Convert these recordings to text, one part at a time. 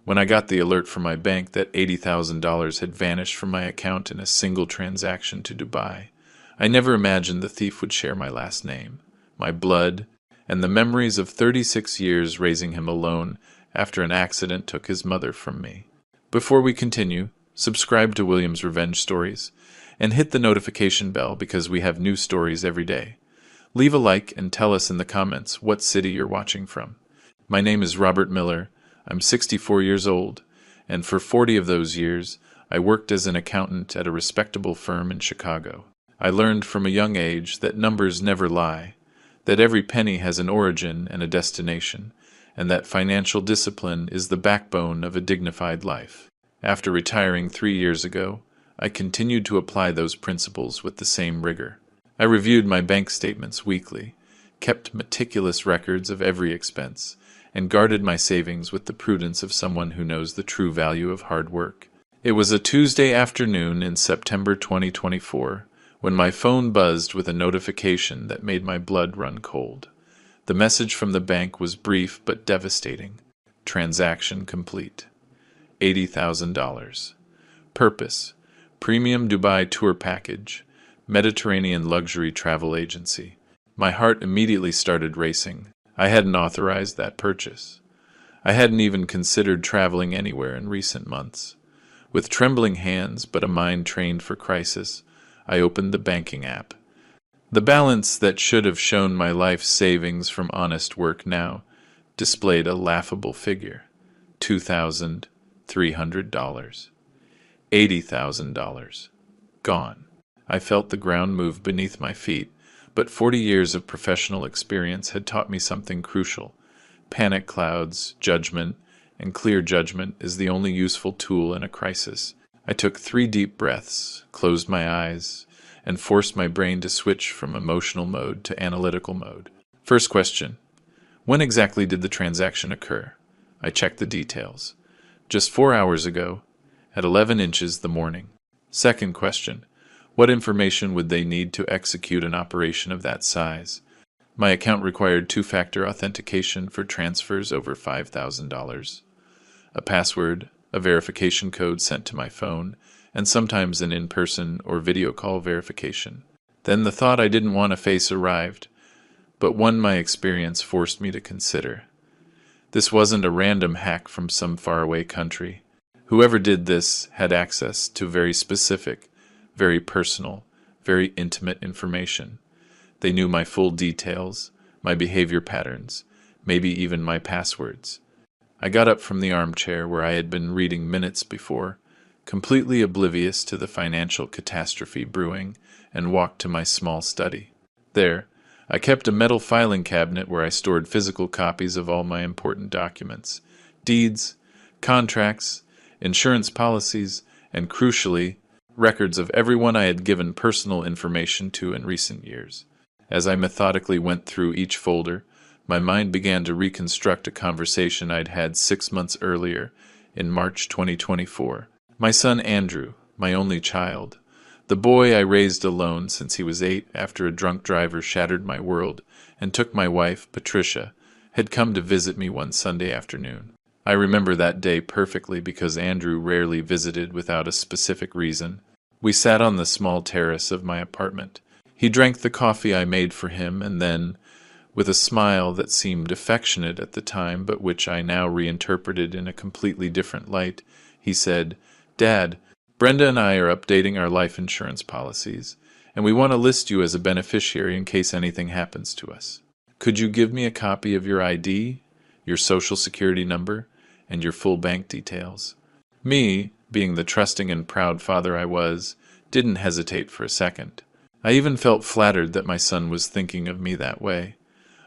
When I got the alert from my bank that $80,000 had vanished from my account in a single transaction to Dubai, I never imagined the thief would share my last name, my blood, and the memories of 36 years raising him alone after an accident took his mother from me. Before we continue, subscribe to William's Revenge Stories and hit the notification bell because we have new stories every day. Leave a like and tell us in the comments what city you're watching from. My name is Robert Miller. I'm 64 years old, and for 40 of those years, I worked as an accountant at a respectable firm in Chicago. I learned from a young age that numbers never lie, that every penny has an origin and a destination, and that financial discipline is the backbone of a dignified life. After retiring 3 years ago, I continued to apply those principles with the same rigor. I reviewed my bank statements weekly, kept meticulous records of every expense, and guarded my savings with the prudence of someone who knows the true value of hard work. It was a Tuesday afternoon in September 2024 when my phone buzzed with a notification that made my blood run cold. The message from the bank was brief but devastating. Transaction complete. $80,000. Purpose: Premium Dubai Tour Package, Mediterranean Luxury Travel Agency. My heart immediately started racing. I hadn't authorized that purchase. I hadn't even considered traveling anywhere in recent months. With trembling hands but a mind trained for crisis, I opened the banking app. The balance that should have shown my life savings from honest work now displayed a laughable figure: $2,300. $80,000. Gone. I felt the ground move beneath my feet, but 40 years of professional experience had taught me something crucial. Panic clouds, judgment, and clear judgment is the only useful tool in a crisis. I took 3 deep breaths, closed my eyes, and forced my brain to switch from emotional mode to analytical mode. First question: when exactly did the transaction occur? I checked the details. Just 4 hours ago, at 11 inches the morning. Second question: what information would they need to execute an operation of that size? My account required 2-factor authentication for transfers over $5,000. A password, a verification code sent to my phone, and sometimes an in-person or video call verification. Then the thought I didn't want to face arrived, but one my experience forced me to consider. This wasn't a random hack from some faraway country. Whoever did this had access to very specific, very personal, very intimate information. They knew my full details, my behavior patterns, maybe even my passwords. I got up from the armchair where I had been reading minutes before, completely oblivious to the financial catastrophe brewing, and walked to my small study. There, I kept a metal filing cabinet where I stored physical copies of all my important documents: deeds, contracts, insurance policies, and crucially, records of everyone I had given personal information to in recent years. As I methodically went through each folder, my mind began to reconstruct a conversation I'd had 6 months earlier, in March 2024. My son Andrew, my only child, the boy I raised alone since he was 8 after a drunk driver shattered my world and took my wife, Patricia, had come to visit me one Sunday afternoon. I remember that day perfectly because Andrew rarely visited without a specific reason. We sat on the small terrace of my apartment. He drank the coffee I made for him, and then, with a smile that seemed affectionate at the time but which I now reinterpreted in a completely different light, he said, "Dad, Brenda and I are updating our life insurance policies, and we want to list you as a beneficiary in case anything happens to us. Could you give me a copy of your ID, your social security number, and your full bank details?" Me, being the trusting and proud father I was, didn't hesitate for a second. I even felt flattered that my son was thinking of me that way.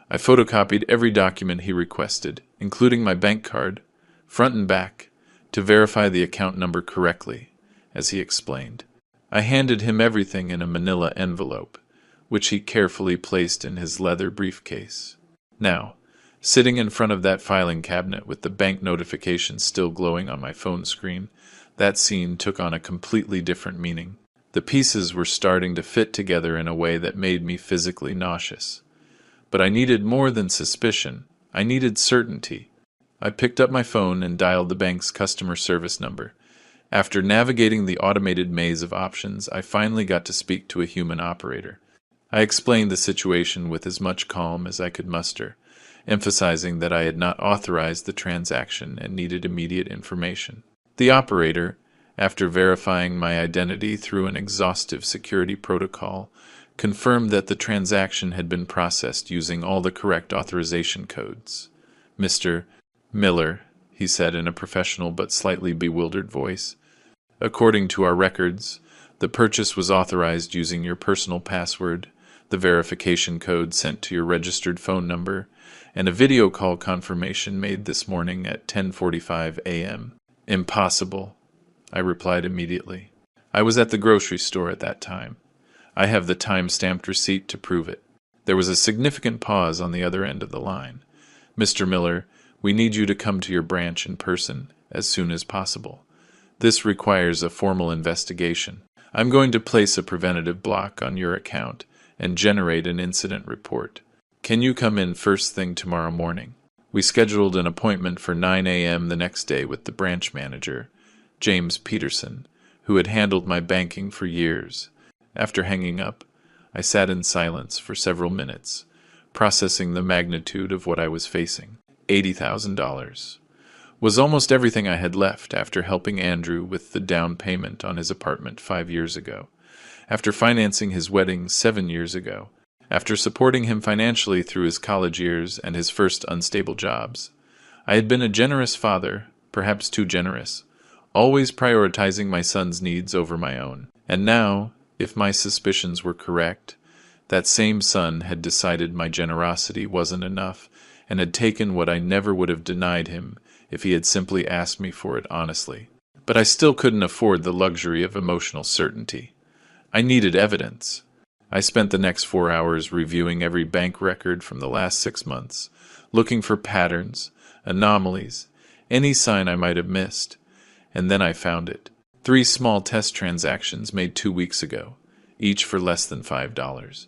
I photocopied every document he requested, including my bank card, front and back, to verify the account number correctly, as he explained. I handed him everything in a manila envelope, which he carefully placed in his leather briefcase. Now, sitting in front of that filing cabinet with the bank notification still glowing on my phone screen, that scene took on a completely different meaning. The pieces were starting to fit together in a way that made me physically nauseous. But I needed more than suspicion. I needed certainty. I picked up my phone and dialed the bank's customer service number. After navigating the automated maze of options, I finally got to speak to a human operator. I explained the situation with as much calm as I could muster, emphasizing that I had not authorized the transaction and needed immediate information. The operator, after verifying my identity through an exhaustive security protocol, confirmed that the transaction had been processed using all the correct authorization codes. "Mr. Miller," he said in a professional but slightly bewildered voice, "according to our records, the purchase was authorized using your personal password, the verification code sent to your registered phone number, and a video call confirmation made this morning at 10:45 a.m. "Impossible," I replied immediately. "I was at the grocery store at that time. I have the time-stamped receipt to prove it." There was a significant pause on the other end of the line. "Mr. Miller, we need you to come to your branch in person as soon as possible. This requires a formal investigation. I'm going to place a preventative block on your account and generate an incident report. Can you come in first thing tomorrow morning?" We scheduled an appointment for 9 a.m. the next day with the branch manager, James Peterson, who had handled my banking for years. After hanging up, I sat in silence for several minutes, processing the magnitude of what I was facing. $80,000 was almost everything I had left after helping Andrew with the down payment on his apartment 5 years ago, after financing his wedding 7 years ago, after supporting him financially through his college years and his first unstable jobs. I had been a generous father, perhaps too generous, always prioritizing my son's needs over my own. And now, if my suspicions were correct, that same son had decided my generosity wasn't enough and had taken what I never would have denied him if he had simply asked me for it honestly. But I still couldn't afford the luxury of emotional certainty. I needed evidence. I spent the next 4 hours reviewing every bank record from the last 6 months, looking for patterns, anomalies, any sign I might have missed. And then I found it. 3 small test transactions made 2 weeks ago, each for less than $5,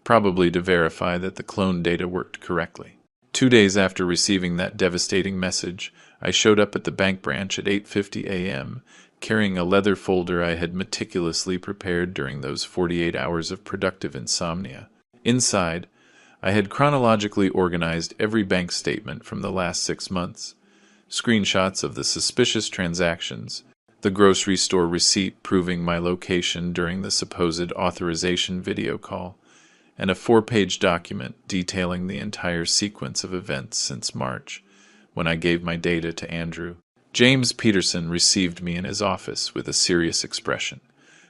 probably to verify that the clone data worked correctly. 2 days after receiving that devastating message, I showed up at the bank branch at 8:50 a.m., carrying a leather folder I had meticulously prepared during those 48 hours of productive insomnia. Inside, I had chronologically organized every bank statement from the last 6 months, screenshots of the suspicious transactions, the grocery store receipt proving my location during the supposed authorization video call, and a 4-page document detailing the entire sequence of events since March, when I gave my data to Andrew. James Peterson received me in his office with a serious expression.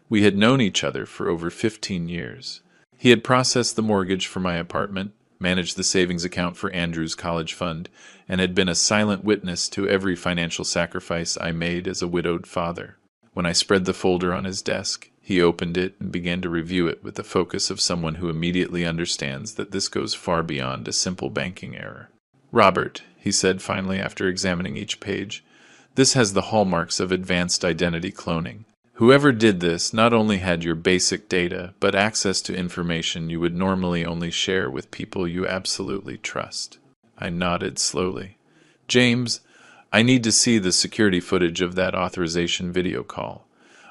We had known each other for over 15 years. He had processed the mortgage for my apartment, managed the savings account for Andrew's college fund, and had been a silent witness to every financial sacrifice I made as a widowed father. When I spread the folder on his desk, he opened it and began to review it with the focus of someone who immediately understands that this goes far beyond a simple banking error. "Robert," he said finally after examining each page, "this has the hallmarks of advanced identity cloning. Whoever did this not only had your basic data, but access to information you would normally only share with people you absolutely trust." I nodded slowly. "James, I need to see the security footage of that authorization video call.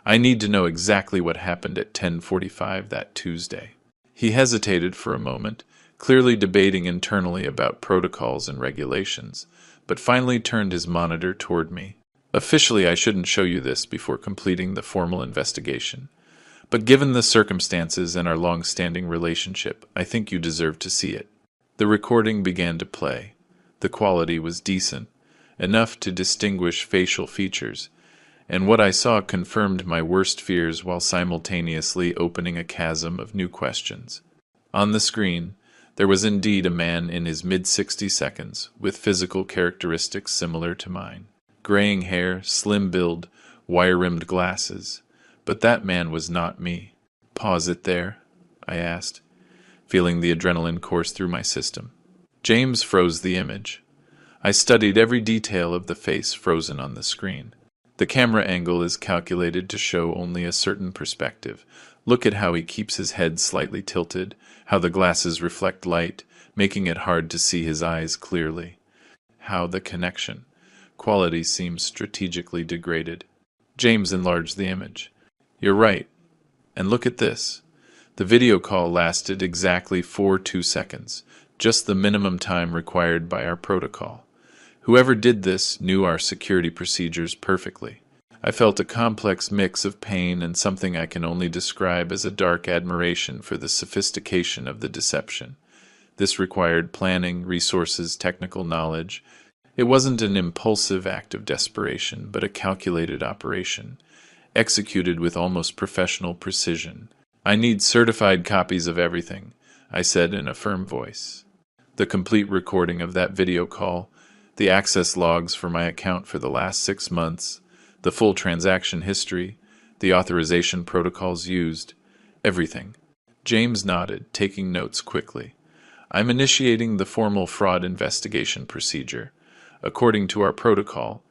I need to know exactly what happened at 10:45 that Tuesday." He hesitated for a moment, clearly debating internally about protocols and regulations, but finally turned his monitor toward me. "Officially, I shouldn't show you this before completing the formal investigation. But given the circumstances and our long-standing relationship, I think you deserve to see it." The recording began to play. The quality was decent, enough to distinguish facial features, and what I saw confirmed my worst fears while simultaneously opening a chasm of new questions. On the screen, there was indeed a man in his mid-60s, with physical characteristics similar to mine. Graying hair, slim build, wire-rimmed glasses. But that man was not me. "Pause it there?" I asked, feeling the adrenaline course through my system. James froze the image. I studied every detail of the face frozen on the screen. The camera angle is calculated to show only a certain perspective. Look at how he keeps his head slightly tilted, how the glasses reflect light, making it hard to see his eyes clearly. how the connection quality seems strategically degraded. James enlarged the image. You're right. And look at this. The video call lasted exactly 2 seconds, just the minimum time required by our protocol. Whoever did this knew our security procedures perfectly. I felt a complex mix of pain and something I can only describe as a dark admiration for the sophistication of the deception. This required planning, resources, technical knowledge. It wasn't an impulsive act of desperation, but a calculated operation, executed with almost professional precision. I need certified copies of everything, I said in a firm voice. The complete recording of that video call, the access logs for my account for the last 6 months, the full transaction history, the authorization protocols used, everything. James nodded, taking notes quickly. I'm initiating the formal fraud investigation procedure. According to our protocol,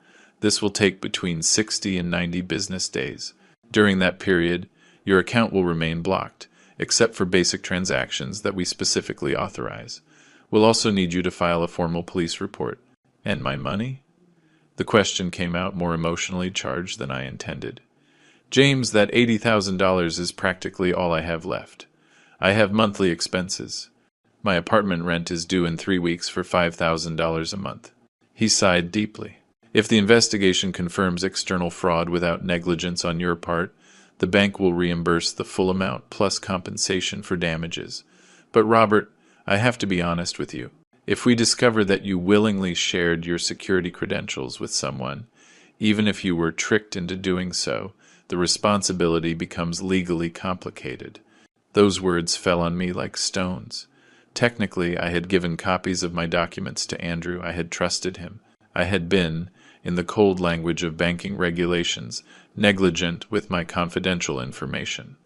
this will take between 60 and 90 business days. During that period, your account will remain blocked, except for basic transactions that we specifically authorize. We'll also need you to file a formal police report. And my money? The question came out more emotionally charged than I intended. James, that $80,000 is practically all I have left. I have monthly expenses. My apartment rent is due in 3 weeks for $5,000 a month. He sighed deeply. If the investigation confirms external fraud without negligence on your part, the bank will reimburse the full amount plus compensation for damages. But Robert, I have to be honest with you. If we discover that you willingly shared your security credentials with someone, even if you were tricked into doing so, the responsibility becomes legally complicated. Those words fell on me like stones. Technically, I had given copies of my documents to Andrew. I had trusted him. I had been, in the cold language of banking regulations, negligent with my confidential information.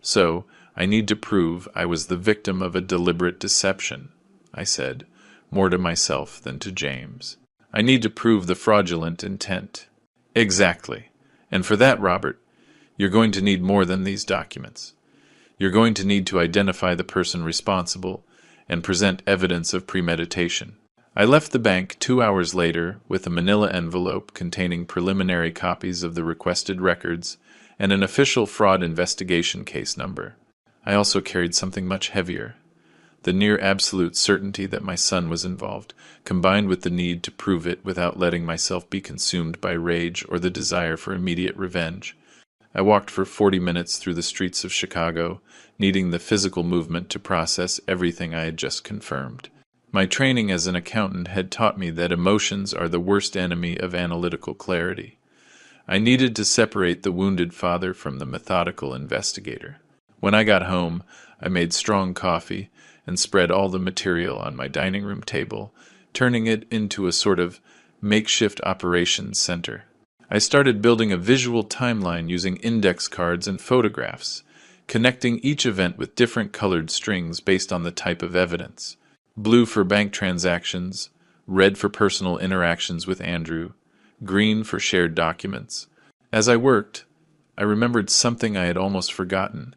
So, I need to prove I was the victim of a deliberate deception, I said, more to myself than to James. I need to prove the fraudulent intent. Exactly. And for that, Robert, you're going to need more than these documents. You're going to need to identify the person responsible and present evidence of premeditation. I left the bank 2 hours later with a manila envelope containing preliminary copies of the requested records and an official fraud investigation case number. I also carried something much heavier. The near absolute certainty that my son was involved, combined with the need to prove it without letting myself be consumed by rage or the desire for immediate revenge. I walked for 40 minutes through the streets of Chicago, needing the physical movement to process everything I had just confirmed. My training as an accountant had taught me that emotions are the worst enemy of analytical clarity. I needed to separate the wounded father from the methodical investigator. When I got home, I made strong coffee and spread all the material on my dining room table, turning it into a sort of makeshift operations center. I started building a visual timeline using index cards and photographs, connecting each event with different colored strings based on the type of evidence. Blue for bank transactions, red for personal interactions with Andrew, green for shared documents. As I worked, I remembered something I had almost forgotten.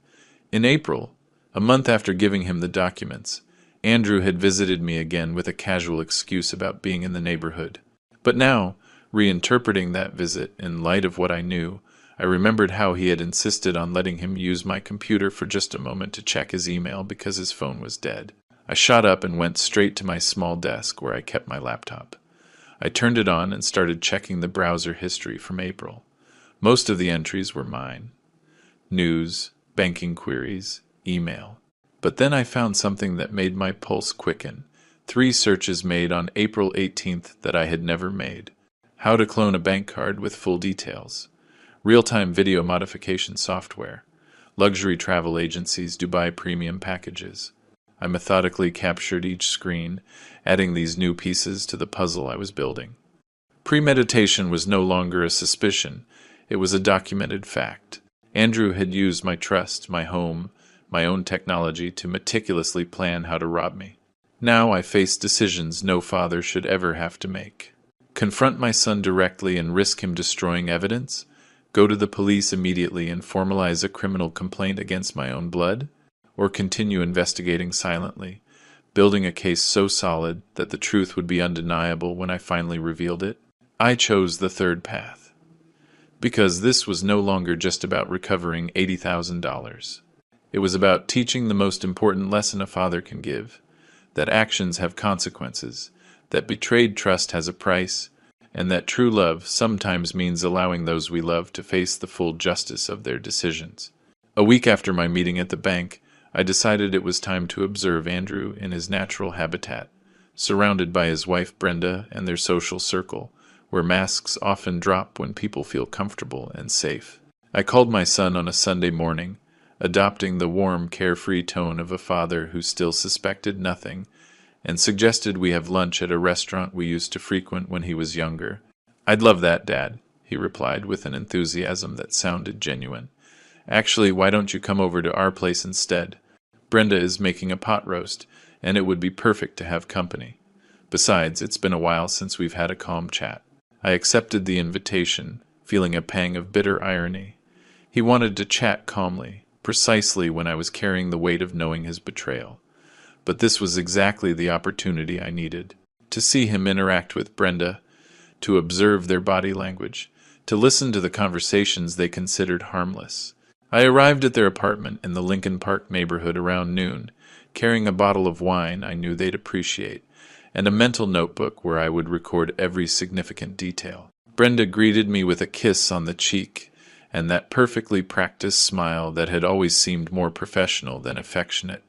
In April, a month after giving him the documents, Andrew had visited me again with a casual excuse about being in the neighborhood. But now, reinterpreting that visit in light of what I knew, I remembered how he had insisted on letting him use my computer for just a moment to check his email because his phone was dead. I shot up and went straight to my small desk where I kept my laptop. I turned it on and started checking the browser history from April. Most of the entries were mine. News, banking queries, email. But then I found something that made my pulse quicken. 3 searches made on April 18th that I had never made. How to clone a bank card with full details. Real-time video modification software. Luxury travel agencies Dubai premium packages. I methodically captured each screen, adding these new pieces to the puzzle I was building. Premeditation was no longer a suspicion. It was a documented fact. Andrew had used my trust, my home, my own technology to meticulously plan how to rob me. Now I faced decisions no father should ever have to make. Confront my son directly and risk him destroying evidence? Go to the police immediately and formalize a criminal complaint against my own blood? Or continue investigating silently, building a case so solid that the truth would be undeniable when I finally revealed it? I chose the third path, because this was no longer just about recovering $80,000. It was about teaching the most important lesson a father can give, that actions have consequences, that betrayed trust has a price, and that true love sometimes means allowing those we love to face the full justice of their decisions. A week after my meeting at the bank, I decided it was time to observe Andrew in his natural habitat, surrounded by his wife Brenda and their social circle, where masks often drop when people feel comfortable and safe. I called my son on a Sunday morning, adopting the warm, carefree tone of a father who still suspected nothing, and suggested we have lunch at a restaurant we used to frequent when he was younger. "I'd love that, Dad," he replied with an enthusiasm that sounded genuine. "Actually, why don't you come over to our place instead? Brenda is making a pot roast, and it would be perfect to have company. Besides, it's been a while since we've had a calm chat." I accepted the invitation, feeling a pang of bitter irony. He wanted to chat calmly, precisely when I was carrying the weight of knowing his betrayal. But this was exactly the opportunity I needed. To see him interact with Brenda, to observe their body language, to listen to the conversations they considered harmless. I arrived at their apartment in the Lincoln Park neighborhood around noon, carrying a bottle of wine I knew they'd appreciate, and a mental notebook where I would record every significant detail. Brenda greeted me with a kiss on the cheek, and that perfectly practiced smile that had always seemed more professional than affectionate.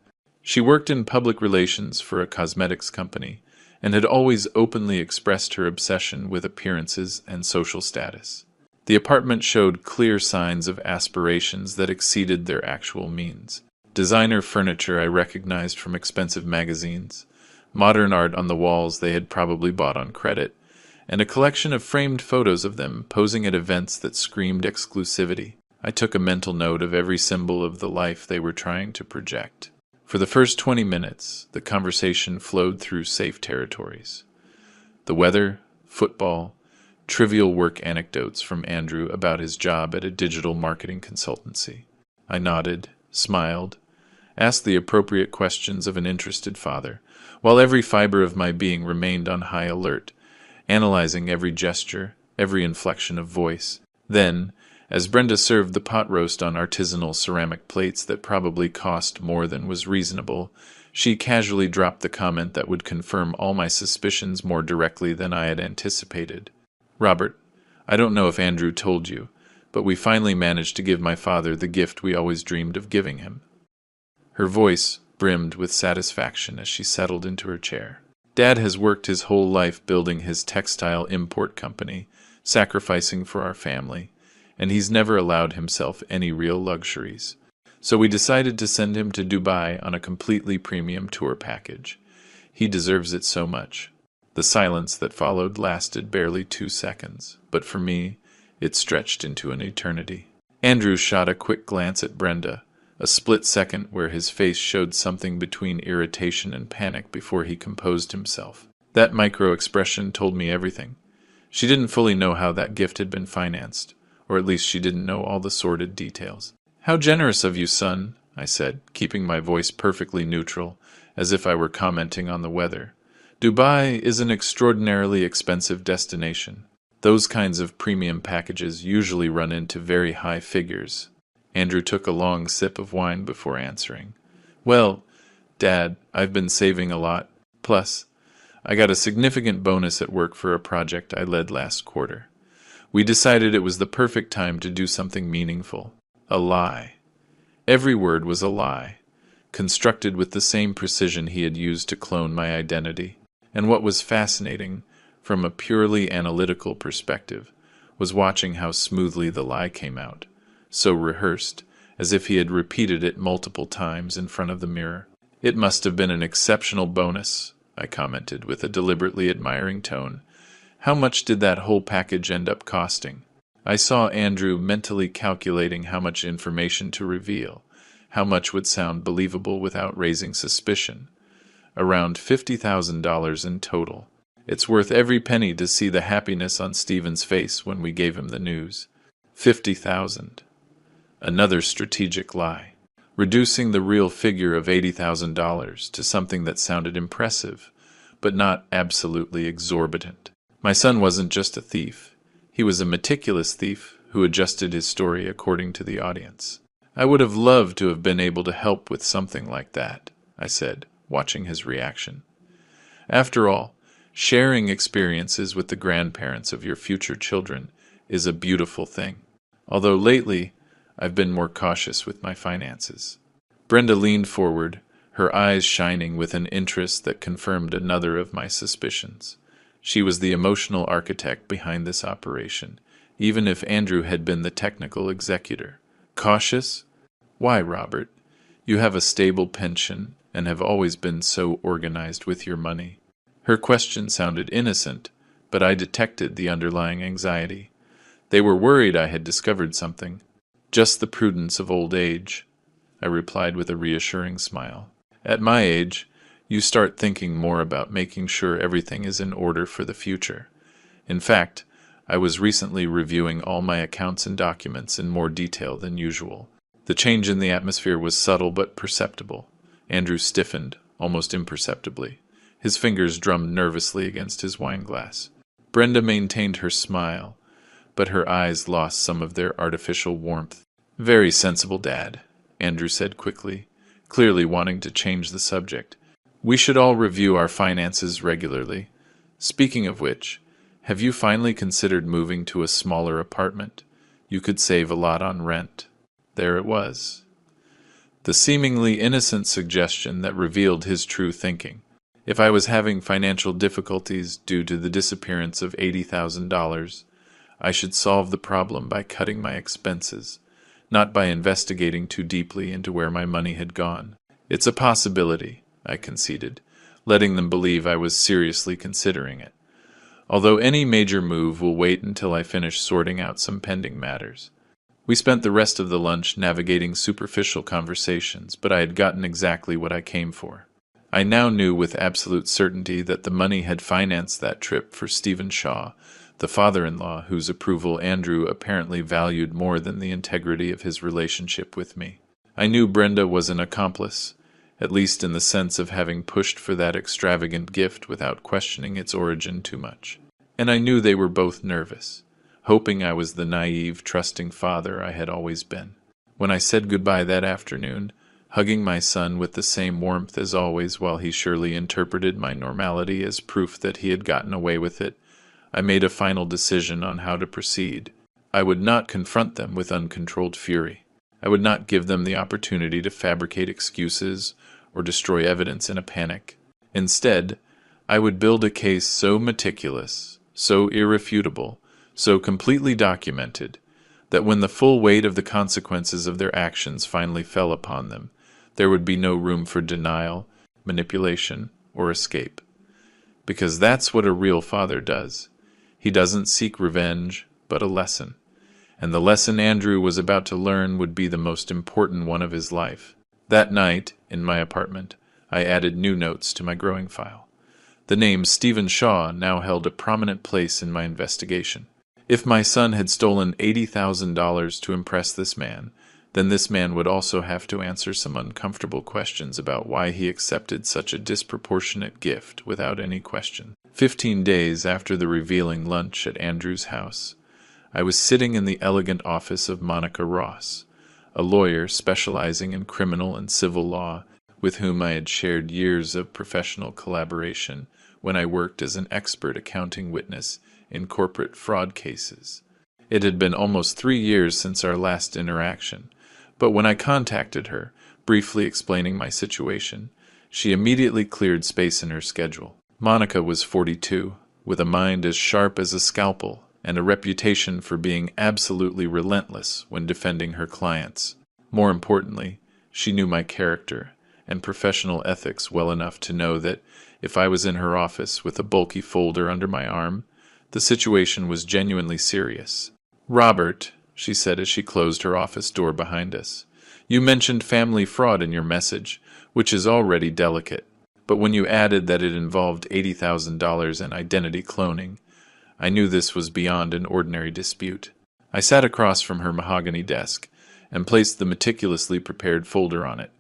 She worked in public relations for a cosmetics company, and had always openly expressed her obsession with appearances and social status. The apartment showed clear signs of aspirations that exceeded their actual means. Designer furniture I recognized from expensive magazines, modern art on the walls they had probably bought on credit, and a collection of framed photos of them posing at events that screamed exclusivity. I took a mental note of every symbol of the life they were trying to project. For the first 20 minutes, the conversation flowed through safe territories. The weather, football, trivial work anecdotes from Andrew about his job at a digital marketing consultancy. I nodded, smiled, asked the appropriate questions of an interested father, while every fiber of my being remained on high alert, analyzing every gesture, every inflection of voice. Then, as Brenda served the pot roast on artisanal ceramic plates that probably cost more than was reasonable, she casually dropped the comment that would confirm all my suspicions more directly than I had anticipated. "Robert, I don't know if Andrew told you, but we finally managed to give my father the gift we always dreamed of giving him." Her voice brimmed with satisfaction as she settled into her chair. "Dad has worked his whole life building his textile import company, sacrificing for our family, and he's never allowed himself any real luxuries. So we decided to send him to Dubai on a completely premium tour package. He deserves it so much." The silence that followed lasted barely 2 seconds, but for me, it stretched into an eternity. Andrew shot a quick glance at Brenda, a split second where his face showed something between irritation and panic before he composed himself. That micro-expression told me everything. She didn't fully know how that gift had been financed, or at least she didn't know all the sordid details. "How generous of you, son," I said, keeping my voice perfectly neutral, as if I were commenting on the weather. "Dubai is an extraordinarily expensive destination. Those kinds of premium packages usually run into very high figures." Andrew took a long sip of wine before answering. "Well, Dad, I've been saving a lot. Plus, I got a significant bonus at work for a project I led last quarter. We decided it was the perfect time to do something meaningful. A lie. Every word was a lie, constructed with the same precision he had used to clone my identity. And what was fascinating, from a purely analytical perspective, was watching how smoothly the lie came out, so rehearsed, as if he had repeated it multiple times in front of the mirror. "It must have been an exceptional bonus," I commented with a deliberately admiring tone. "How much did that whole package end up costing?" I saw Andrew mentally calculating how much information to reveal, how much would sound believable without raising suspicion. Around $50,000 in total. It's worth every penny to see the happiness on Stephen's face when we gave him the news. 50,000. Another strategic lie. reducing the real figure of $80,000 to something that sounded impressive, but not absolutely exorbitant. My son wasn't just a thief. He was a meticulous thief who adjusted his story according to the audience. I would have loved to have been able to help with something like that, I said, watching his reaction. After all, sharing experiences with the grandparents of your future children is a beautiful thing. Although lately, I've been more cautious with my finances. Brenda leaned forward, her eyes shining with an interest that confirmed another of my suspicions. She was the emotional architect behind this operation, even if Andrew had been the technical executor. Cautious? Why, Robert? You have a stable pension and have always been so organized with your money. Her question sounded innocent, but I detected the underlying anxiety. They were worried I had discovered something. Just the prudence of old age, I replied with a reassuring smile. At my age, you start thinking more about making sure everything is in order for the future. In fact, I was recently reviewing all my accounts and documents in more detail than usual. The change in the atmosphere was subtle but perceptible. Andrew stiffened, almost imperceptibly. His fingers drummed nervously against his wineglass. Brenda maintained her smile, but her eyes lost some of their artificial warmth. Very sensible, Dad, Andrew said quickly, clearly wanting to change the subject. We should all review our finances regularly. Speaking of which, have you finally considered moving to a smaller apartment? You could save a lot on rent. There it was. The seemingly innocent suggestion that revealed his true thinking. If I was having financial difficulties due to the disappearance of $80,000, I should solve the problem by cutting my expenses, not by investigating too deeply into where my money had gone. It's a possibility, I conceded, letting them believe I was seriously considering it. Although any major move will wait until I finish sorting out some pending matters. We spent the rest of the lunch navigating superficial conversations, but I had gotten exactly what I came for. I now knew with absolute certainty that the money had financed that trip for Stephen Shaw, the father-in-law whose approval Andrew apparently valued more than the integrity of his relationship with me. I knew Brenda was an accomplice, at least in the sense of having pushed for that extravagant gift without questioning its origin too much. And I knew they were both nervous, hoping I was the naive, trusting father I had always been. When I said goodbye that afternoon, hugging my son with the same warmth as always while he surely interpreted my normality as proof that he had gotten away with it, I made a final decision on how to proceed. I would not confront them with uncontrolled fury. I would not give them the opportunity to fabricate excuses or destroy evidence in a panic. Instead, I would build a case so meticulous, so irrefutable, so completely documented, that when the full weight of the consequences of their actions finally fell upon them, there would be no room for denial, manipulation, or escape. Because that's what a real father does. He doesn't seek revenge, but a lesson. And the lesson Andrew was about to learn would be the most important one of his life. That night, in my apartment, I added new notes to my growing file. The name Stephen Shaw now held a prominent place in my investigation. If my son had stolen $80,000 to impress this man, then this man would also have to answer some uncomfortable questions about why he accepted such a disproportionate gift without any question. 15 days after the revealing lunch at Andrew's house, I was sitting in the elegant office of Monica Ross, a lawyer specializing in criminal and civil law with whom I had shared years of professional collaboration when I worked as an expert accounting witness in corporate fraud cases. It had been almost 3 years since our last interaction, but when I contacted her, briefly explaining my situation, she immediately cleared space in her schedule. Monica was 42, with a mind as sharp as a scalpel and a reputation for being absolutely relentless when defending her clients. More importantly, she knew my character and professional ethics well enough to know that if I was in her office with a bulky folder under my arm, the situation was genuinely serious. "Robert," she said as she closed her office door behind us, "you mentioned family fraud in your message, which is already delicate. But when you added that it involved $80,000 in identity cloning, I knew this was beyond an ordinary dispute." I sat across from her mahogany desk and placed the meticulously prepared folder on it.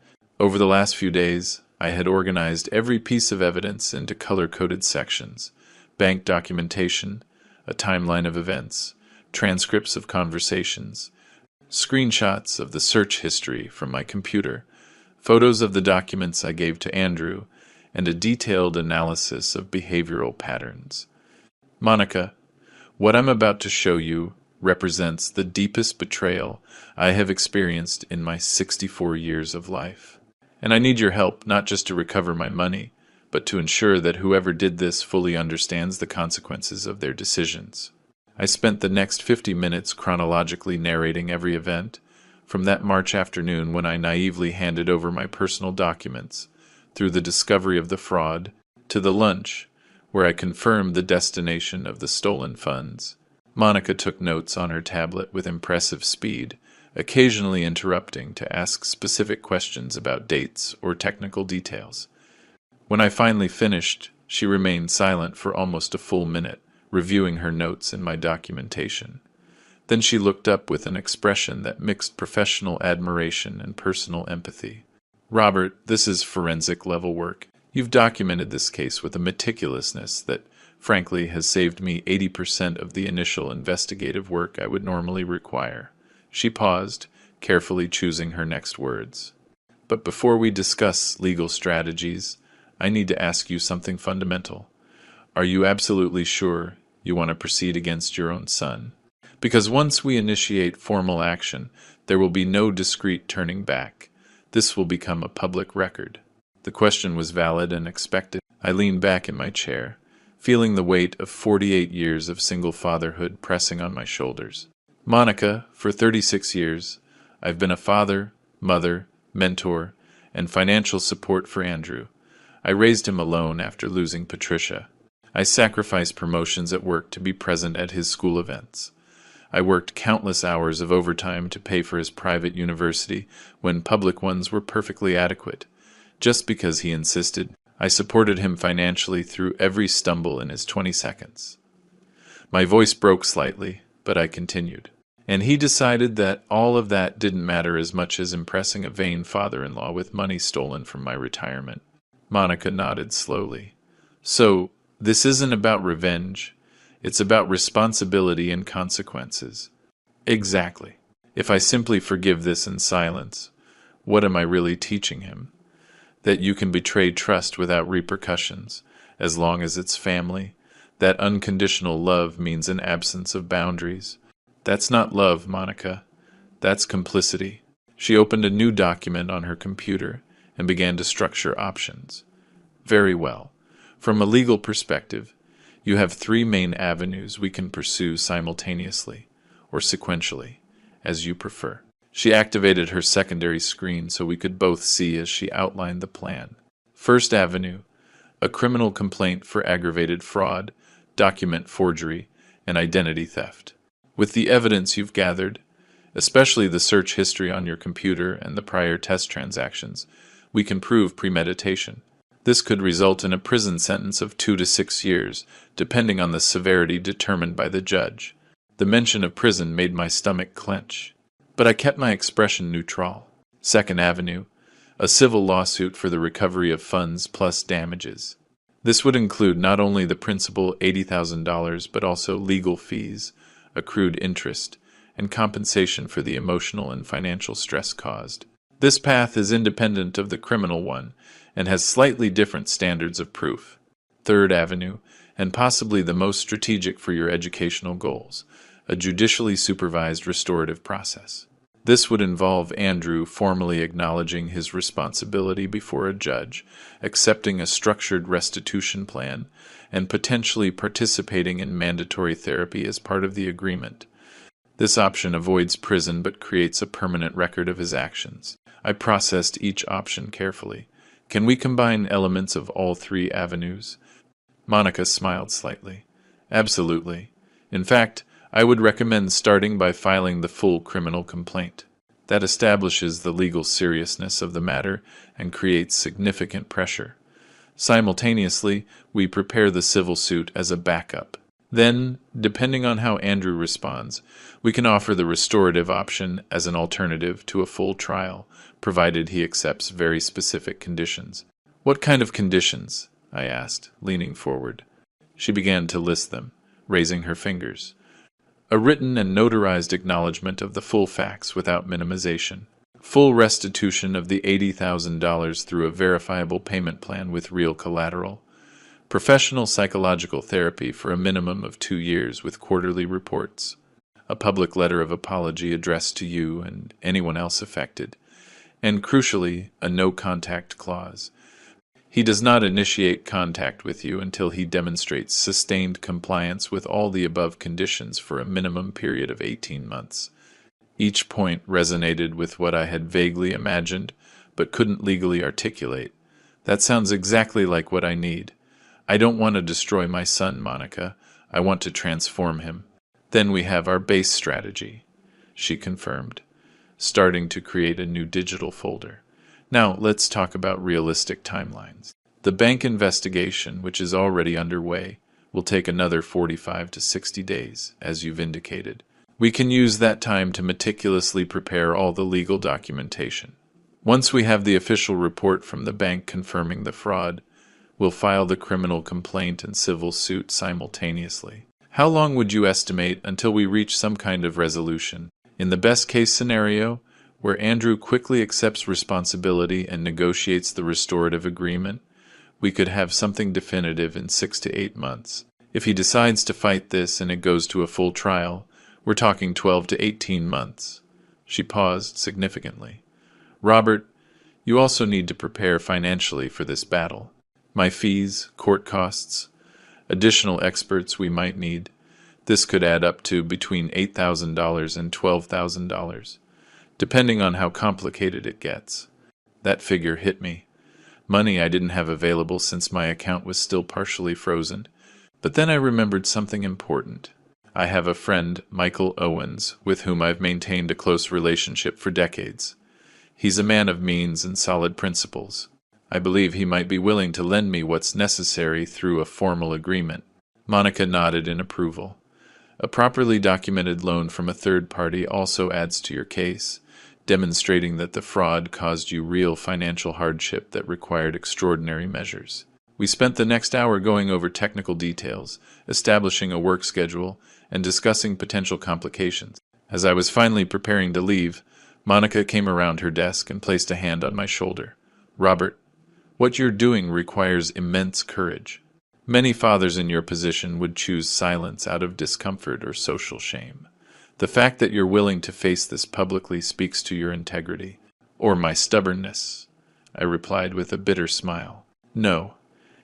Over the last few days, I had organized every piece of evidence into color-coded sections: bank documentation, a timeline of events, transcripts of conversations, screenshots of the search history from my computer, photos of the documents I gave to Andrew, and a detailed analysis of behavioral patterns. Monica, what I'm about to show you represents the deepest betrayal I have experienced in my 64 years of life. And I need your help not just to recover my money, but to ensure that whoever did this fully understands the consequences of their decisions. I spent the next 50 minutes chronologically narrating every event, from that March afternoon when I naively handed over my personal documents, through the discovery of the fraud, to the lunch, where I confirmed the destination of the stolen funds. Monica took notes on her tablet with impressive speed, occasionally interrupting to ask specific questions about dates or technical details. When I finally finished, she remained silent for almost a full minute, reviewing her notes and my documentation. Then she looked up with an expression that mixed professional admiration and personal empathy. "Robert, this is forensic-level work. You've documented this case with a meticulousness that, frankly, has saved me 80% of the initial investigative work I would normally require." She paused, carefully choosing her next words. "But before we discuss legal strategies, I need to ask you something fundamental. Are you absolutely sure you want to proceed against your own son? Because once we initiate formal action, there will be no discreet turning back. This will become a public record." The question was valid and expected. I leaned back in my chair, feeling the weight of 48 years of single fatherhood pressing on my shoulders. "Monica, for 36 years, I've been a father, mother, mentor, and financial support for Andrew. I raised him alone after losing Patricia. I sacrificed promotions at work to be present at his school events. I worked countless hours of overtime to pay for his private university when public ones were perfectly adequate. Just because he insisted, I supported him financially through every stumble in his 20 seconds. My voice broke slightly, but I continued. And he decided that all of that didn't matter as much as impressing a vain father-in-law with money stolen from my retirement. Monica nodded slowly. "So, this isn't about revenge. It's about responsibility and consequences." "Exactly. If I simply forgive this in silence, what am I really teaching him? That you can betray trust without repercussions, as long as it's family. That unconditional love means an absence of boundaries. That's not love, Monica. That's complicity." She opened a new document on her computer and began to structure options. "Very well. From a legal perspective, you have 3 main avenues we can pursue simultaneously, or sequentially, as you prefer." She activated her secondary screen so we could both see as she outlined the plan. "First avenue, a criminal complaint for aggravated fraud, document forgery, and identity theft. With the evidence you've gathered, especially the search history on your computer and the prior test transactions, we can prove premeditation. This could result in a prison sentence of 2 to 6 years, depending on the severity determined by the judge." The mention of prison made my stomach clench, but I kept my expression neutral. "Second avenue, a civil lawsuit for the recovery of funds plus damages. This would include not only the principal $80,000 but also legal fees, accrued interest, and compensation for the emotional and financial stress caused. This path is independent of the criminal one and has slightly different standards of proof. Third avenue, and possibly the most strategic for your educational goals, a judicially supervised restorative process. This would involve Andrew formally acknowledging his responsibility before a judge, accepting a structured restitution plan, and potentially participating in mandatory therapy as part of the agreement. This option avoids prison but creates a permanent record of his actions." I processed each option carefully. "Can we combine elements of all 3 avenues?" Monica smiled slightly. "Absolutely. In fact, I would recommend starting by filing the full criminal complaint. That establishes the legal seriousness of the matter and creates significant pressure. Simultaneously, we prepare the civil suit as a backup. Then, depending on how Andrew responds, we can offer the restorative option as an alternative to a full trial, provided he accepts very specific conditions. What kind of conditions? I asked, leaning forward. She began to list them, raising her fingers. A written and notarized acknowledgement of the full facts without minimization. Full restitution of the $80,000 through a verifiable payment plan with real collateral. Professional psychological therapy for a minimum of 2 years with quarterly reports. A public letter of apology addressed to you and anyone else affected. And crucially, a no-contact clause. He does not initiate contact with you until he demonstrates sustained compliance with all the above conditions for a minimum period of 18 months. Each point resonated with what I had vaguely imagined, but couldn't legally articulate. That sounds exactly like what I need. I don't want to destroy my son, Monica. I want to transform him. Then we have our base strategy, she confirmed, starting to create a new digital folder. Now, let's talk about realistic timelines. The bank investigation, which is already underway, will take another 45 to 60 days, as you've indicated. We can use that time to meticulously prepare all the legal documentation. Once we have the official report from the bank confirming the fraud, we'll file the criminal complaint and civil suit simultaneously. How long would you estimate until we reach some kind of resolution? In the best-case scenario, where Andrew quickly accepts responsibility and negotiates the restorative agreement, we could have something definitive in 6 to 8 months. If he decides to fight this and it goes to a full trial, we're talking 12 to 18 months. She paused significantly. Robert, you also need to prepare financially for this battle. My fees, court costs, additional experts we might need. This could add up to between $8,000 and $12,000. Depending on how complicated it gets. That figure hit me. Money I didn't have available since my account was still partially frozen. But then I remembered something important. I have a friend, Michael Owens, with whom I've maintained a close relationship for decades. He's a man of means and solid principles. I believe he might be willing to lend me what's necessary through a formal agreement. Monica nodded in approval. A properly documented loan from a third party also adds to your case, demonstrating that the fraud caused you real financial hardship that required extraordinary measures. We spent the next hour going over technical details, establishing a work schedule, and discussing potential complications. As I was finally preparing to leave, Monica came around her desk and placed a hand on my shoulder. Robert, what you're doing requires immense courage. Many fathers in your position would choose silence out of discomfort or social shame. The fact that you're willing to face this publicly speaks to your integrity. Or my stubbornness, I replied with a bitter smile. No,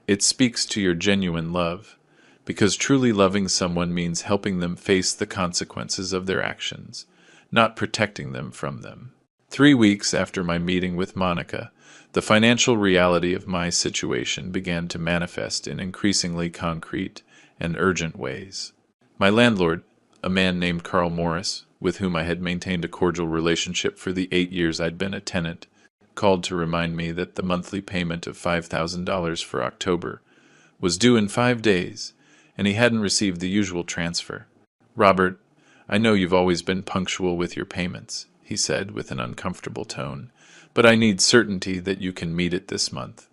it speaks to your genuine love, because truly loving someone means helping them face the consequences of their actions, not protecting them from them. 3 weeks after my meeting with Monica, the financial reality of my situation began to manifest in increasingly concrete and urgent ways. My landlord, a man named Carl Morris, with whom I had maintained a cordial relationship for the 8 years I'd been a tenant, called to remind me that the monthly payment of $5,000 for October was due in 5 days, and he hadn't received the usual transfer. Robert, I know you've always been punctual with your payments, he said with an uncomfortable tone, but I need certainty that you can meet it this month.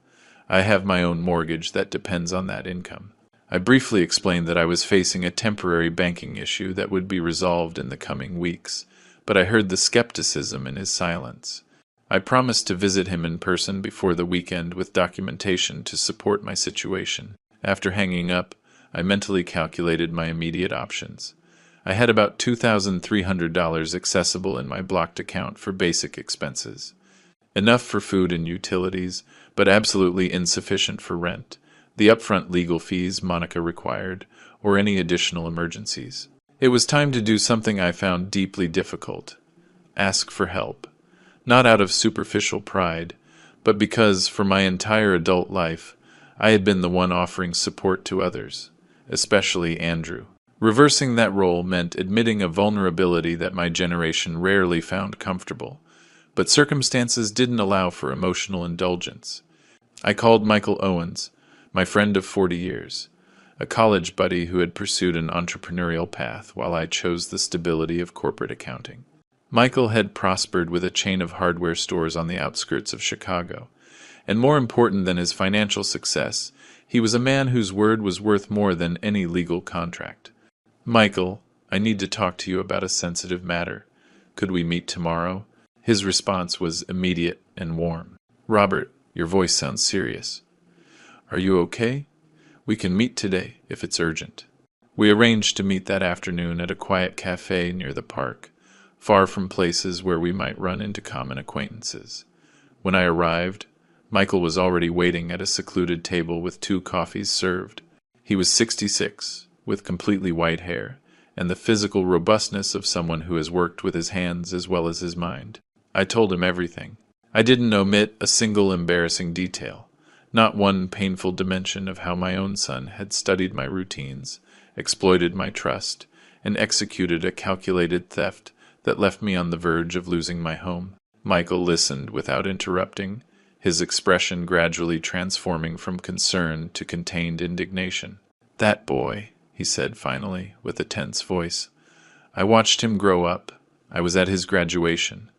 I have my own mortgage that depends on that income. I briefly explained that I was facing a temporary banking issue that would be resolved in the coming weeks, but I heard the skepticism in his silence. I promised to visit him in person before the weekend with documentation to support my situation. After hanging up, I mentally calculated my immediate options. I had about $2,300 accessible in my blocked account for basic expenses. Enough for food and utilities, but absolutely insufficient for rent, the upfront legal fees Monica required, or any additional emergencies. It was time to do something I found deeply difficult. Ask for help. Not out of superficial pride, but because, for my entire adult life, I had been the one offering support to others, especially Andrew. Reversing that role meant admitting a vulnerability that my generation rarely found comfortable, but circumstances didn't allow for emotional indulgence. I called Michael Owens, my friend of 40 years, a college buddy who had pursued an entrepreneurial path while I chose the stability of corporate accounting. Michael had prospered with a chain of hardware stores on the outskirts of Chicago, and more important than his financial success, he was a man whose word was worth more than any legal contract. "Michael, I need to talk to you about a sensitive matter. Could we meet tomorrow?" His response was immediate and warm. "Robert, your voice sounds serious. Are you okay? We can meet today, if it's urgent." We arranged to meet that afternoon at a quiet cafe near the park, far from places where we might run into common acquaintances. When I arrived, Michael was already waiting at a secluded table with 2 coffees served. He was 66, with completely white hair, and the physical robustness of someone who has worked with his hands as well as his mind. I told him everything. I didn't omit a single embarrassing detail, not one painful dimension of how my own son had studied my routines, exploited my trust, and executed a calculated theft that left me on the verge of losing my home. Michael listened without interrupting, his expression gradually transforming from concern to contained indignation. "That boy," he said finally, with a tense voice. "I watched him grow up. I was at his graduation.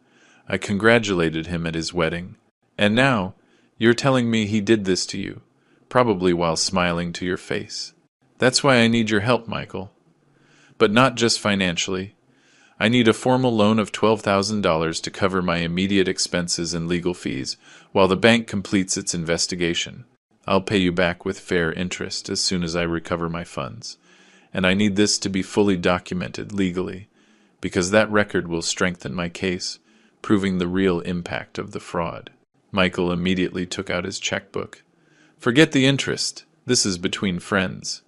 I congratulated him at his wedding. And now, you're telling me he did this to you, probably while smiling to your face. That's why I need your help, Michael. But not just financially. I need a formal loan of $12,000 to cover my immediate expenses and legal fees while the bank completes its investigation. I'll pay you back with fair interest as soon as I recover my funds. And I need this to be fully documented legally, because that record will strengthen my case, proving the real impact of the fraud." Michael immediately took out his checkbook. "Forget the interest. This is between friends."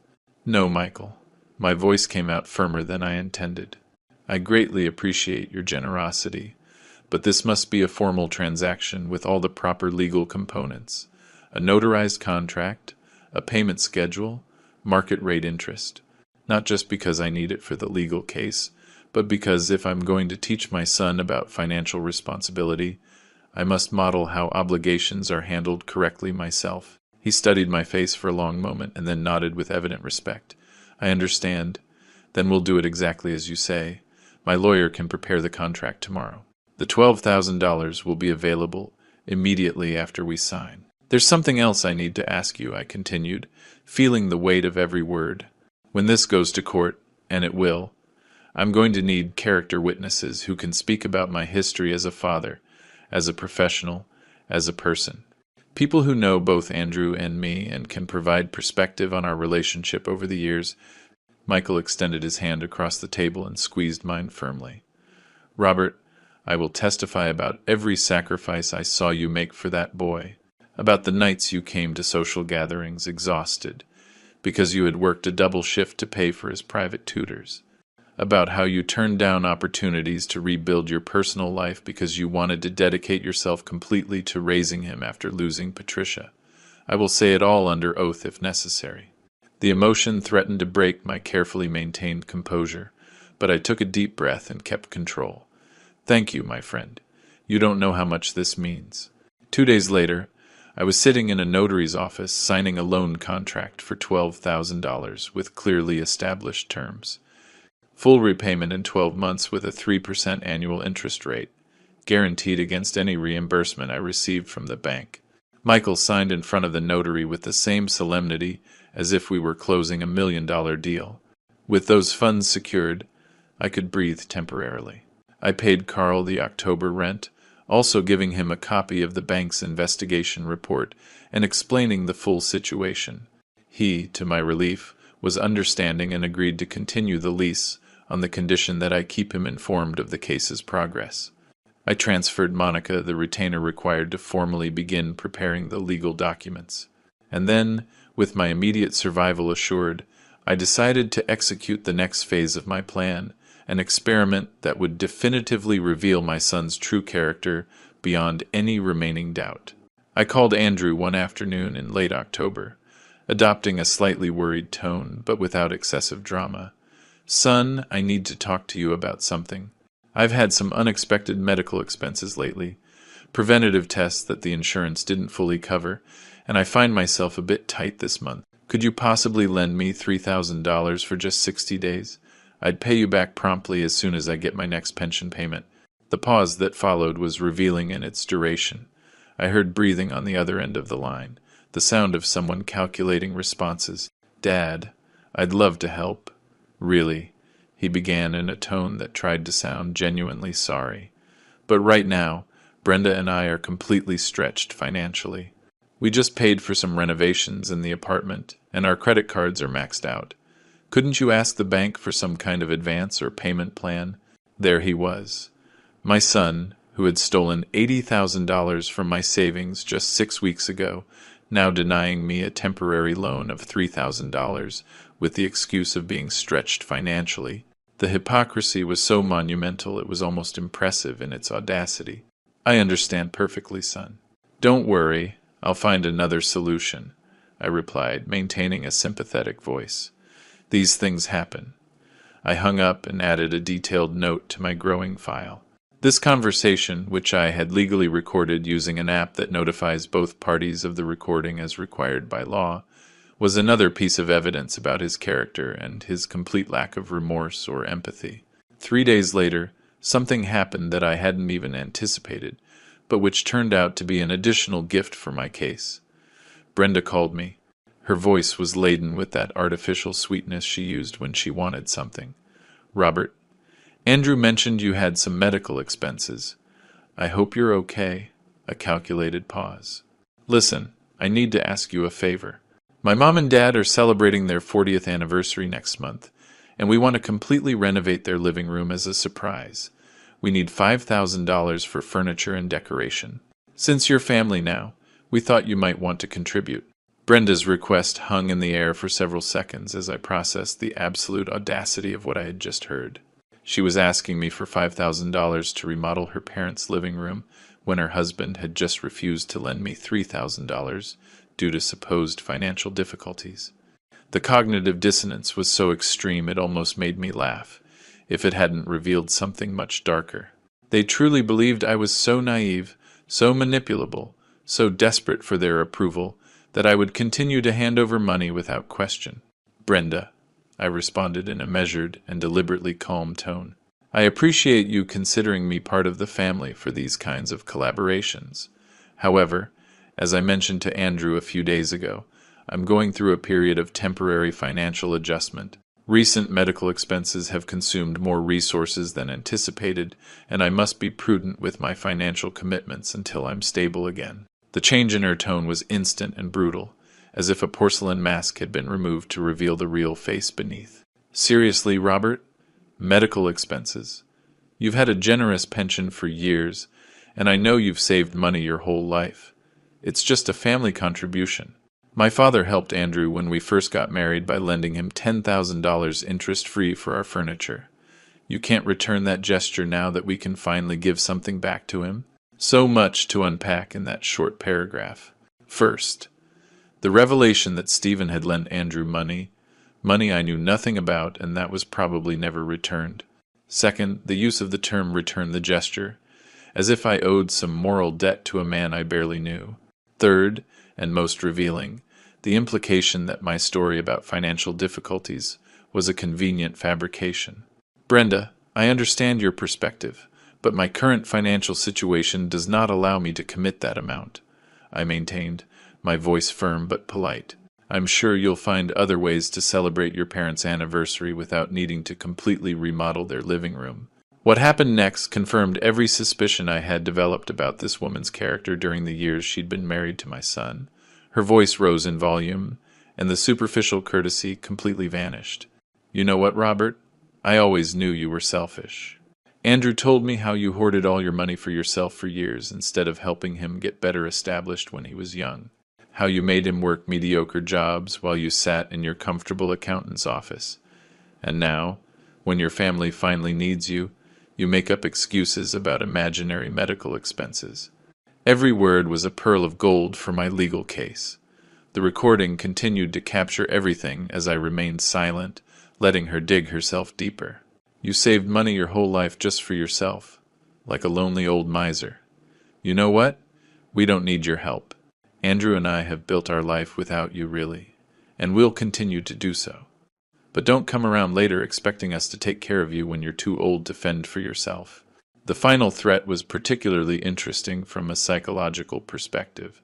"No, Michael." My voice came out firmer than I intended. "I greatly appreciate your generosity, but this must be a formal transaction with all the proper legal components. A notarized contract, a payment schedule, market rate interest. Not just because I need it for the legal case, but because if I'm going to teach my son about financial responsibility, I must model how obligations are handled correctly myself." He studied my face for a long moment and then nodded with evident respect. "I understand. Then we'll do it exactly as you say. My lawyer can prepare the contract tomorrow. The $12,000 will be available immediately after we sign." "There's something else I need to ask you," I continued, feeling the weight of every word. "When this goes to court, and it will, I'm going to need character witnesses who can speak about my history as a father, as a professional, as a person. People who know both Andrew and me and can provide perspective on our relationship over the years." Michael extended his hand across the table and squeezed mine firmly. "Robert, I will testify about every sacrifice I saw you make for that boy, about the nights you came to social gatherings exhausted, because you had worked a double shift to pay for his private tutors, about how you turned down opportunities to rebuild your personal life because you wanted to dedicate yourself completely to raising him after losing Patricia. I will say it all under oath if necessary." The emotion threatened to break my carefully maintained composure, but I took a deep breath and kept control. "Thank you, my friend. You don't know how much this means." 2 days later, I was sitting in a notary's office signing a loan contract for $12,000 with clearly established terms. Full repayment in 12 months with a 3% annual interest rate, guaranteed against any reimbursement I received from the bank. Michael signed in front of the notary with the same solemnity as if we were closing $1 million deal. With those funds secured, I could breathe temporarily. I paid Carl the October rent, also giving him a copy of the bank's investigation report and explaining the full situation. He, to my relief, was understanding and agreed to continue the lease on the condition that I keep him informed of the case's progress. I transferred Monica the retainer required to formally begin preparing the legal documents. And then, with my immediate survival assured, I decided to execute the next phase of my plan, an experiment that would definitively reveal my son's true character beyond any remaining doubt. I called Andrew one afternoon in late October, adopting a slightly worried tone, but without excessive drama. "Son, I need to talk to you about something. I've had some unexpected medical expenses lately, preventative tests that the insurance didn't fully cover, and I find myself a bit tight this month. Could you possibly lend me $3,000 for just 60 days? I'd pay you back promptly as soon as I get my next pension payment. The pause that followed was revealing in its duration. I heard breathing on the other end of the line, the sound of someone calculating responses. "Dad, I'd love to help. Really," he began in a tone that tried to sound genuinely sorry. "But right now, Brenda and I are completely stretched financially. We just paid for some renovations in the apartment, and our credit cards are maxed out. Couldn't you ask the bank for some kind of advance or payment plan?" There he was. My son, who had stolen $80,000 from my savings just 6 weeks ago, now denying me a temporary loan of $3,000 with the excuse of being stretched financially. The hypocrisy was so monumental it was almost impressive in its audacity. "I understand perfectly, son. Don't worry, I'll find another solution," I replied, maintaining a sympathetic voice. "These things happen." I hung up and added a detailed note to my growing file. This conversation, which I had legally recorded using an app that notifies both parties of the recording as required by law, was another piece of evidence about his character and his complete lack of remorse or empathy. 3 days later, something happened that I hadn't even anticipated, but which turned out to be an additional gift for my case. Brenda called me. Her voice was laden with that artificial sweetness she used when she wanted something. "Robert, Andrew mentioned you had some medical expenses. I hope you're okay." A calculated pause. "Listen, I need to ask you a favor. My mom and dad are celebrating their 40th anniversary next month, and we want to completely renovate their living room as a surprise. We need $5,000 for furniture and decoration. Since you're family now, we thought you might want to contribute." Brenda's request hung in the air for several seconds as I processed the absolute audacity of what I had just heard. She was asking me for $5,000 to remodel her parents' living room when her husband had just refused to lend me $3,000 due to supposed financial difficulties. The cognitive dissonance was so extreme it almost made me laugh, if it hadn't revealed something much darker. They truly believed I was so naive, so manipulable, so desperate for their approval, that I would continue to hand over money without question. "Brenda," I responded in a measured and deliberately calm tone, "I appreciate you considering me part of the family for these kinds of collaborations. However, as I mentioned to Andrew a few days ago, I'm going through a period of temporary financial adjustment. Recent medical expenses have consumed more resources than anticipated, and I must be prudent with my financial commitments until I'm stable again." The change in her tone was instant and brutal, as if a porcelain mask had been removed to reveal the real face beneath. "Seriously, Robert? Medical expenses? You've had a generous pension for years, and I know you've saved money your whole life. It's just a family contribution. My father helped Andrew when we first got married by lending him $10,000 interest-free for our furniture. You can't return that gesture now that we can finally give something back to him?" So much to unpack in that short paragraph. First, the revelation that Stephen had lent Andrew money I knew nothing about, and that was probably never returned. Second, the use of the term "return the gesture," as if I owed some moral debt to a man I barely knew. Third, and most revealing, the implication that my story about financial difficulties was a convenient fabrication. "Brenda, I understand your perspective, but my current financial situation does not allow me to commit that amount," I maintained, my voice firm but polite. "I'm sure you'll find other ways to celebrate your parents' anniversary without needing to completely remodel their living room." What happened next confirmed every suspicion I had developed about this woman's character during the years she'd been married to my son. Her voice rose in volume, and the superficial courtesy completely vanished. "You know what, Robert? I always knew you were selfish. Andrew told me how you hoarded all your money for yourself for years instead of helping him get better established when he was young. How you made him work mediocre jobs while you sat in your comfortable accountant's office. And now, when your family finally needs you, you make up excuses about imaginary medical expenses." Every word was a pearl of gold for my legal case. The recording continued to capture everything as I remained silent, letting her dig herself deeper. "You saved money your whole life just for yourself, like a lonely old miser. You know what? We don't need your help. Andrew and I have built our life without you, really. and we'll continue to do so. But don't come around later expecting us to take care of you when you're too old to fend for yourself." The final threat was particularly interesting from a psychological perspective.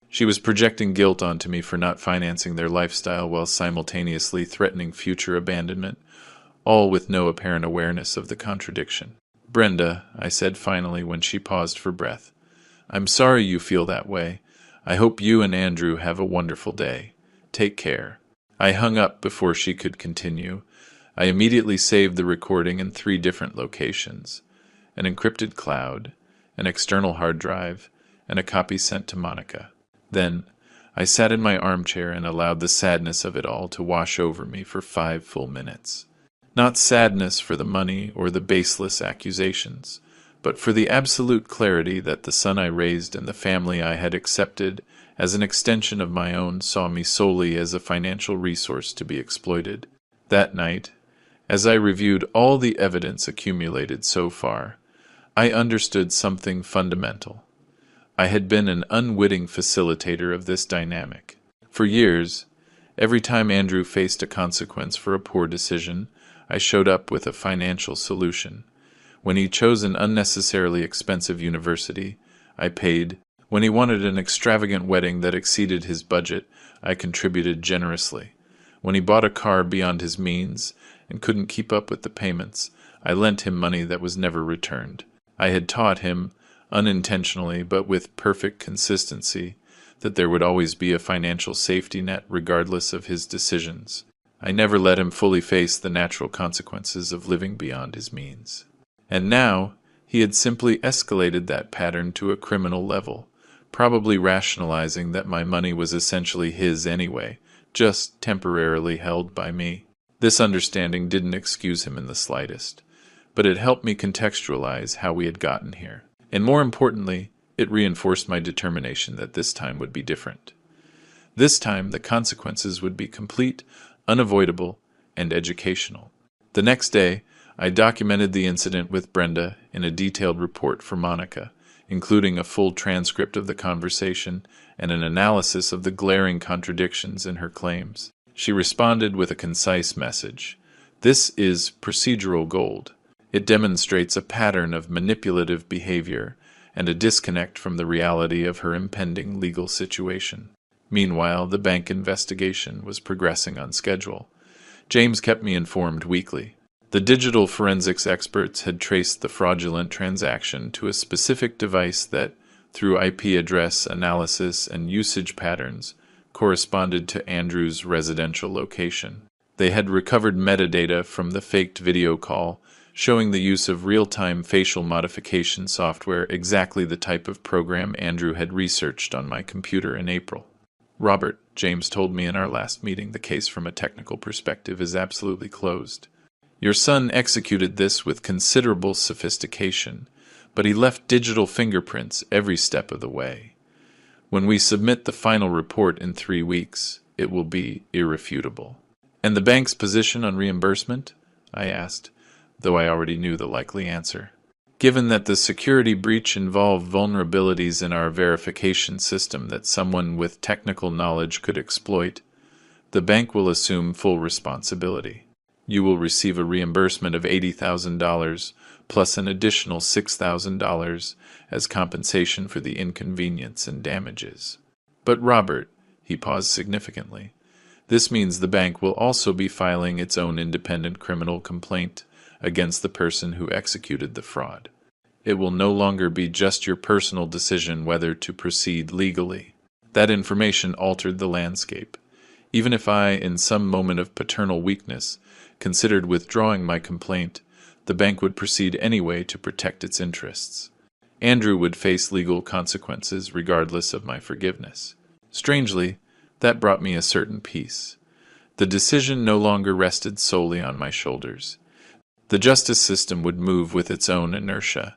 She was projecting guilt onto me for not financing their lifestyle while simultaneously threatening future abandonment, all with no apparent awareness of the contradiction. "Brenda," I said finally when she paused for breath, "I'm sorry you feel that way. I hope you and Andrew have a wonderful day. Take care." I hung up before she could continue. I immediately saved the recording in 3 different locations: an encrypted cloud, an external hard drive, and a copy sent to Monica. Then I sat in my armchair and allowed the sadness of it all to wash over me for 5 full minutes. Not sadness for the money or the baseless accusations, but for the absolute clarity that the son I raised and the family I had accepted as an extension of my own saw me solely as a financial resource to be exploited. That night, as I reviewed all the evidence accumulated so far, I understood something fundamental. I had been an unwitting facilitator of this dynamic. For years, every time Andrew faced a consequence for a poor decision, I showed up with a financial solution. When he chose an unnecessarily expensive university, I paid. When he wanted an extravagant wedding that exceeded his budget, I contributed generously. When he bought a car beyond his means and couldn't keep up with the payments, I lent him money that was never returned. I had taught him, unintentionally but with perfect consistency, that there would always be a financial safety net regardless of his decisions. I never let him fully face the natural consequences of living beyond his means. And now, he had simply escalated that pattern to a criminal level, probably rationalizing that my money was essentially his anyway, just temporarily held by me. This understanding didn't excuse him in the slightest, but it helped me contextualize how we had gotten here. And more importantly, it reinforced my determination that this time would be different. This time, the consequences would be complete, unavoidable, and educational. The next day, I documented the incident with Brenda in a detailed report for Monica, including a full transcript of the conversation and an analysis of the glaring contradictions in her claims. She responded with a concise message. "This is procedural gold. It demonstrates a pattern of manipulative behavior and a disconnect from the reality of her impending legal situation." Meanwhile, the bank investigation was progressing on schedule. James kept me informed weekly. The digital forensics experts had traced the fraudulent transaction to a specific device that, through IP address analysis and usage patterns, corresponded to Andrew's residential location. They had recovered metadata from the faked video call, showing the use of real-time facial modification software, exactly the type of program Andrew had researched on my computer in April. "Robert," James told me in our last meeting, "the case from a technical perspective is absolutely closed. Your son executed this with considerable sophistication, but he left digital fingerprints every step of the way. When we submit the final report in 3 weeks, it will be irrefutable." "And the bank's position on reimbursement?" I asked, though I already knew the likely answer. "Given that the security breach involved vulnerabilities in our verification system that someone with technical knowledge could exploit, the bank will assume full responsibility. You will receive a reimbursement of $80,000 plus an additional $6,000 as compensation for the inconvenience and damages." "But Robert," he paused significantly, "this means the bank will also be filing its own independent criminal complaint against the person who executed the fraud. It will no longer be just your personal decision whether to proceed legally." That information altered the landscape. Even if I, in some moment of paternal weakness, considered withdrawing my complaint, the bank would proceed anyway to protect its interests. Andrew would face legal consequences regardless of my forgiveness. Strangely, that brought me a certain peace. The decision no longer rested solely on my shoulders. The justice system would move with its own inertia,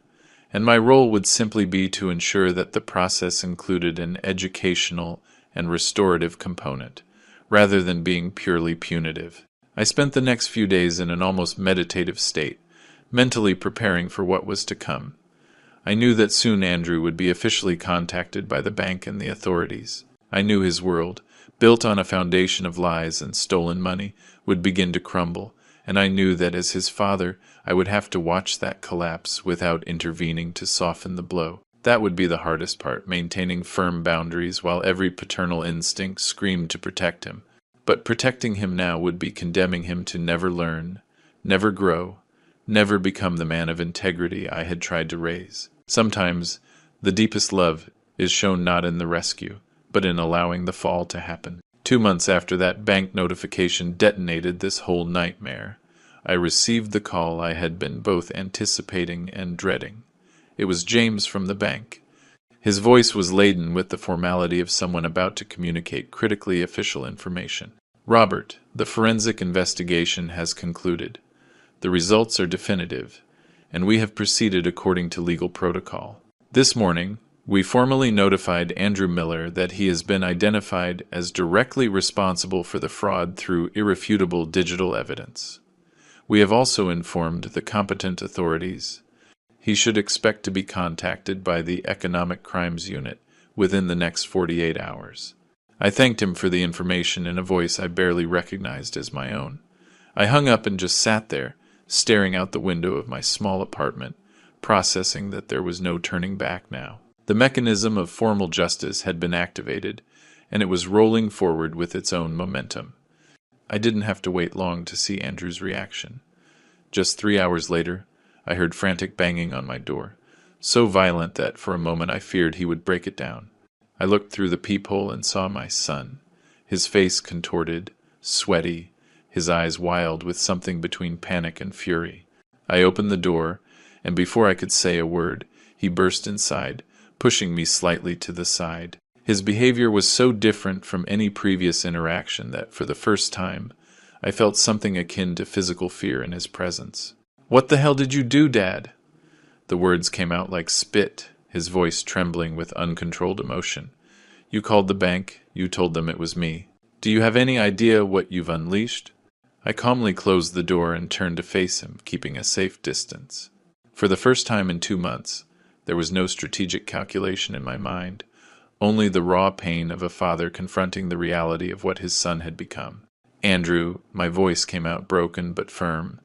and my role would simply be to ensure that the process included an educational and restorative component, rather than being purely punitive. I spent the next few days in an almost meditative state, mentally preparing for what was to come. I knew that soon Andrew would be officially contacted by the bank and the authorities. I knew his world, built on a foundation of lies and stolen money, would begin to crumble, and I knew that as his father, I would have to watch that collapse without intervening to soften the blow. That would be the hardest part, maintaining firm boundaries while every paternal instinct screamed to protect him. But protecting him now would be condemning him to never learn, never grow, never become the man of integrity I had tried to raise. Sometimes, the deepest love is shown not in the rescue, but in allowing the fall to happen. 2 months after that bank notification detonated this whole nightmare, I received the call I had been both anticipating and dreading. It was James from the bank. His voice was laden with the formality of someone about to communicate critically official information. "Robert, the forensic investigation has concluded. The results are definitive, and we have proceeded according to legal protocol. This morning, we formally notified Andrew Miller that he has been identified as directly responsible for the fraud through irrefutable digital evidence. We have also informed the competent authorities. He should expect to be contacted by the Economic Crimes Unit within the next 48 hours. I thanked him for the information in a voice I barely recognized as my own. I hung up and just sat there, staring out the window of my small apartment, processing that there was no turning back now. The mechanism of formal justice had been activated, and it was rolling forward with its own momentum. I didn't have to wait long to see Andrew's reaction. Just 3 hours later, I heard frantic banging on my door, so violent that for a moment I feared he would break it down. I looked through the peephole and saw my son, his face contorted, sweaty, his eyes wild with something between panic and fury. I opened the door, and before I could say a word, he burst inside, pushing me slightly to the side. His behavior was so different from any previous interaction that, for the first time, I felt something akin to physical fear in his presence. "What the hell did you do, Dad?" The words came out like spit, his voice trembling with uncontrolled emotion. "You called the bank. You told them it was me. Do you have any idea what you've unleashed?" I calmly closed the door and turned to face him, keeping a safe distance. For the first time in 2 months, there was no strategic calculation in my mind, only the raw pain of a father confronting the reality of what his son had become. "Andrew," my voice came out broken but firm,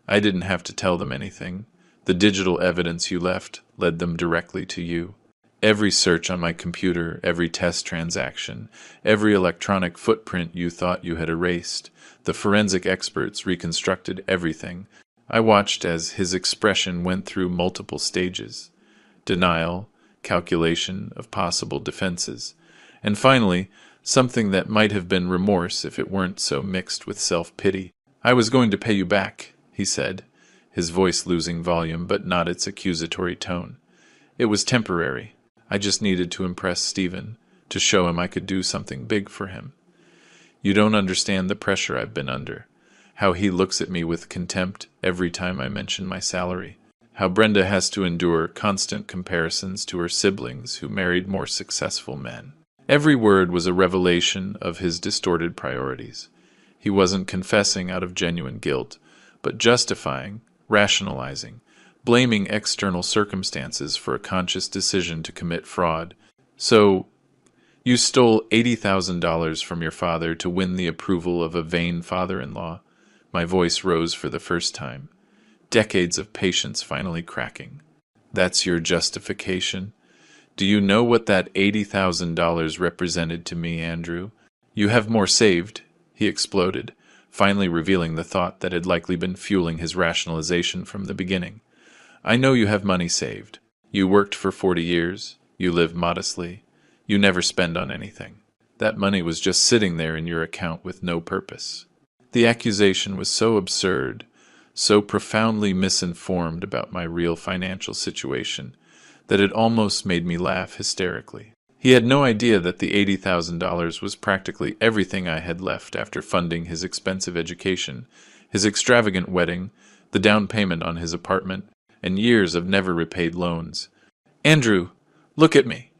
"I didn't have to tell them anything. The digital evidence you left led them directly to you. Every search on my computer, every test transaction, every electronic footprint you thought you had erased, the forensic experts reconstructed everything." I watched as his expression went through multiple stages: denial, calculation of possible defenses, and finally, something that might have been remorse if it weren't so mixed with self-pity. "I was going to pay you back," he said, his voice losing volume but not its accusatory tone. "It was temporary. I just needed to impress Stephen, to show him I could do something big for him. You don't understand the pressure I've been under, how he looks at me with contempt every time I mention my salary, how Brenda has to endure constant comparisons to her siblings who married more successful men." Every word was a revelation of his distorted priorities. He wasn't confessing out of genuine guilt, but justifying, rationalizing, blaming external circumstances for a conscious decision to commit fraud. "So, you stole $80,000 from your father to win the approval of a vain father-in-law." My voice rose for the first time, decades of patience finally cracking. "That's your justification? Do you know what that $80,000 represented to me, Andrew? You have more saved," he exploded, finally revealing the thought that had likely been fueling his rationalization from the beginning. "I know you have money saved. You worked for 40 years. You live modestly. You never spend on anything. That money was just sitting there in your account with no purpose." The accusation was so absurd, so profoundly misinformed about my real financial situation, that it almost made me laugh hysterically. He had no idea that the $80,000 was practically everything I had left after funding his expensive education, his extravagant wedding, the down payment on his apartment, and years of never-repaid loans. "Andrew, look at me,"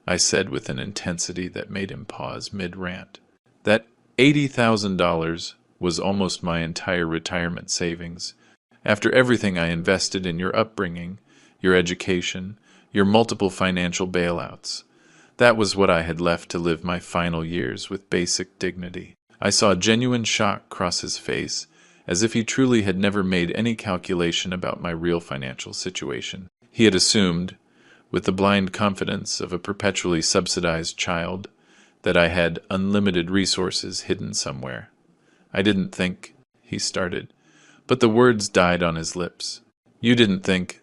I said with an intensity that made him pause mid-rant. "That $80,000 was almost my entire retirement savings. After everything I invested in your upbringing, your education, your multiple financial bailouts. That was what I had left to live my final years with basic dignity. I saw genuine shock cross his face, as if he truly had never made any calculation about my real financial situation. He had assumed, with the blind confidence of a perpetually subsidized child, that I had unlimited resources hidden somewhere. I didn't think, he started, but the words died on his lips. You didn't think,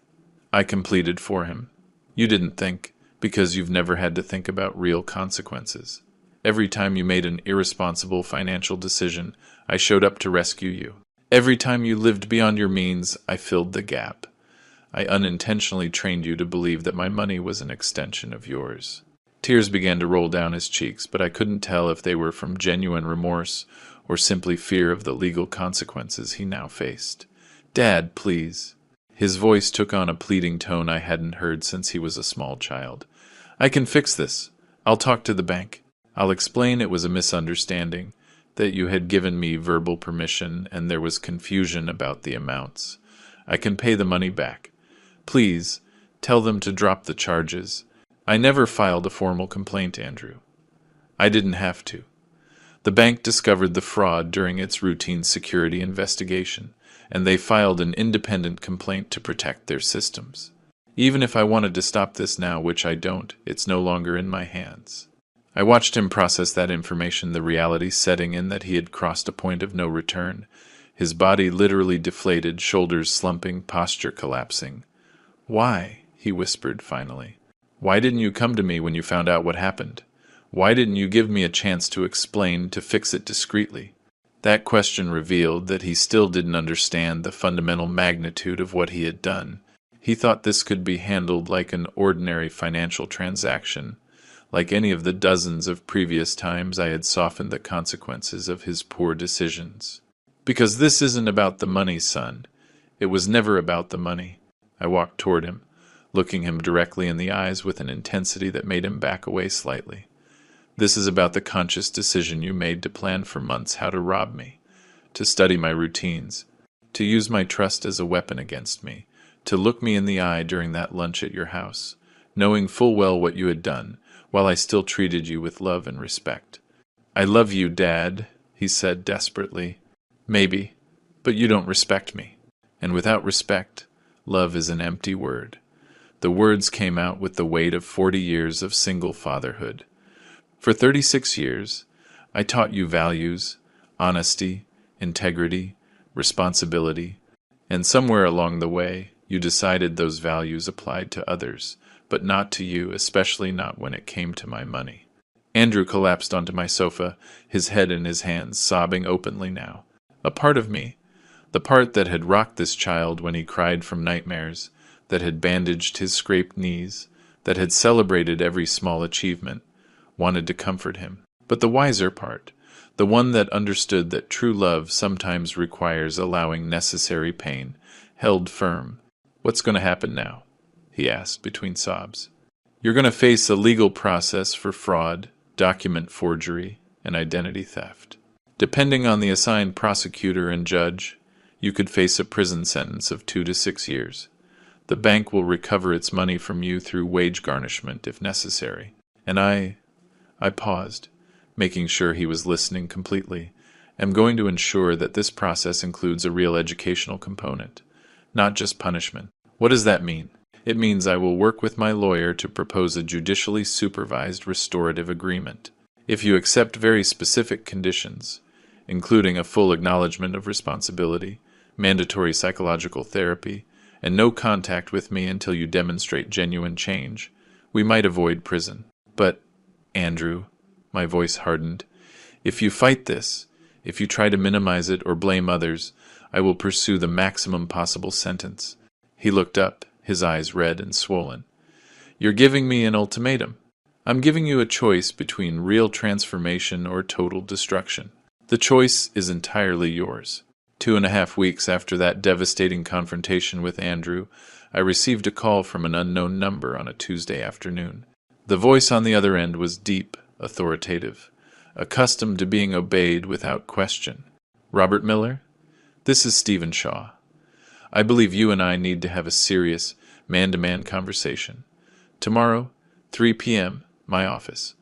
I completed for him. You didn't think, because you've never had to think about real consequences. Every time you made an irresponsible financial decision, I showed up to rescue you. Every time you lived beyond your means, I filled the gap. I unintentionally trained you to believe that my money was an extension of yours. Tears began to roll down his cheeks, but I couldn't tell if they were from genuine remorse or simply fear of the legal consequences he now faced. Dad, please. His voice took on a pleading tone I hadn't heard since he was a small child. I can fix this. I'll talk to the bank. I'll explain it was a misunderstanding, that you had given me verbal permission and there was confusion about the amounts. I can pay the money back. Please, tell them to drop the charges. I never filed a formal complaint, Andrew. I didn't have to. The bank discovered the fraud during its routine security investigation, and they filed an independent complaint to protect their systems. Even if I wanted to stop this now, which I don't, it's no longer in my hands. I watched him process that information, the reality setting in that he had crossed a point of no return. His body literally deflated, shoulders slumping, posture collapsing. Why? He whispered finally. Why didn't you come to me when you found out what happened? Why didn't you give me a chance to explain, to fix it discreetly? That question revealed that he still didn't understand the fundamental magnitude of what he had done. He thought this could be handled like an ordinary financial transaction, like any of the dozens of previous times I had softened the consequences of his poor decisions. Because this isn't about the money, son. It was never about the money. I walked toward him, looking him directly in the eyes with an intensity that made him back away slightly. This is about the conscious decision you made to plan for months how to rob me, to study my routines, to use my trust as a weapon against me, to look me in the eye during that lunch at your house, knowing full well what you had done, while I still treated you with love and respect. I love you, Dad, he said desperately. Maybe, but you don't respect me. And without respect, love is an empty word. The words came out with the weight of 40 years of single fatherhood. For 36 years, I taught you values, honesty, integrity, responsibility, and somewhere along the way, you decided those values applied to others, but not to you, especially not when it came to my money. Andrew collapsed onto my sofa, his head in his hands, sobbing openly now. A part of me, the part that had rocked this child when he cried from nightmares, that had bandaged his scraped knees, that had celebrated every small achievement, wanted to comfort him. But the wiser part, the one that understood that true love sometimes requires allowing necessary pain, held firm. What's going to happen now? He asked between sobs. You're going to face a legal process for fraud, document forgery, and identity theft. Depending on the assigned prosecutor and judge, you could face a prison sentence of 2 to 6 years. The bank will recover its money from you through wage garnishment if necessary. And I paused, making sure he was listening completely. Am going to ensure that this process includes a real educational component, not just punishment. What does that mean? It means I will work with my lawyer to propose a judicially supervised restorative agreement. If you accept very specific conditions, including a full acknowledgement of responsibility, mandatory psychological therapy, and no contact with me until you demonstrate genuine change, we might avoid prison. But, Andrew, my voice hardened, if you fight this, if you try to minimize it or blame others, I will pursue the maximum possible sentence. He looked up, his eyes red and swollen. You're giving me an ultimatum. I'm giving you a choice between real transformation or total destruction. The choice is entirely yours. 2.5 weeks after that devastating confrontation with Andrew, I received a call from an unknown number on a Tuesday afternoon. The voice on the other end was deep, authoritative, accustomed to being obeyed without question. Robert Miller? This is Stephen Shaw. I believe you and I need to have a serious, man-to-man conversation. Tomorrow, 3 p.m., My office.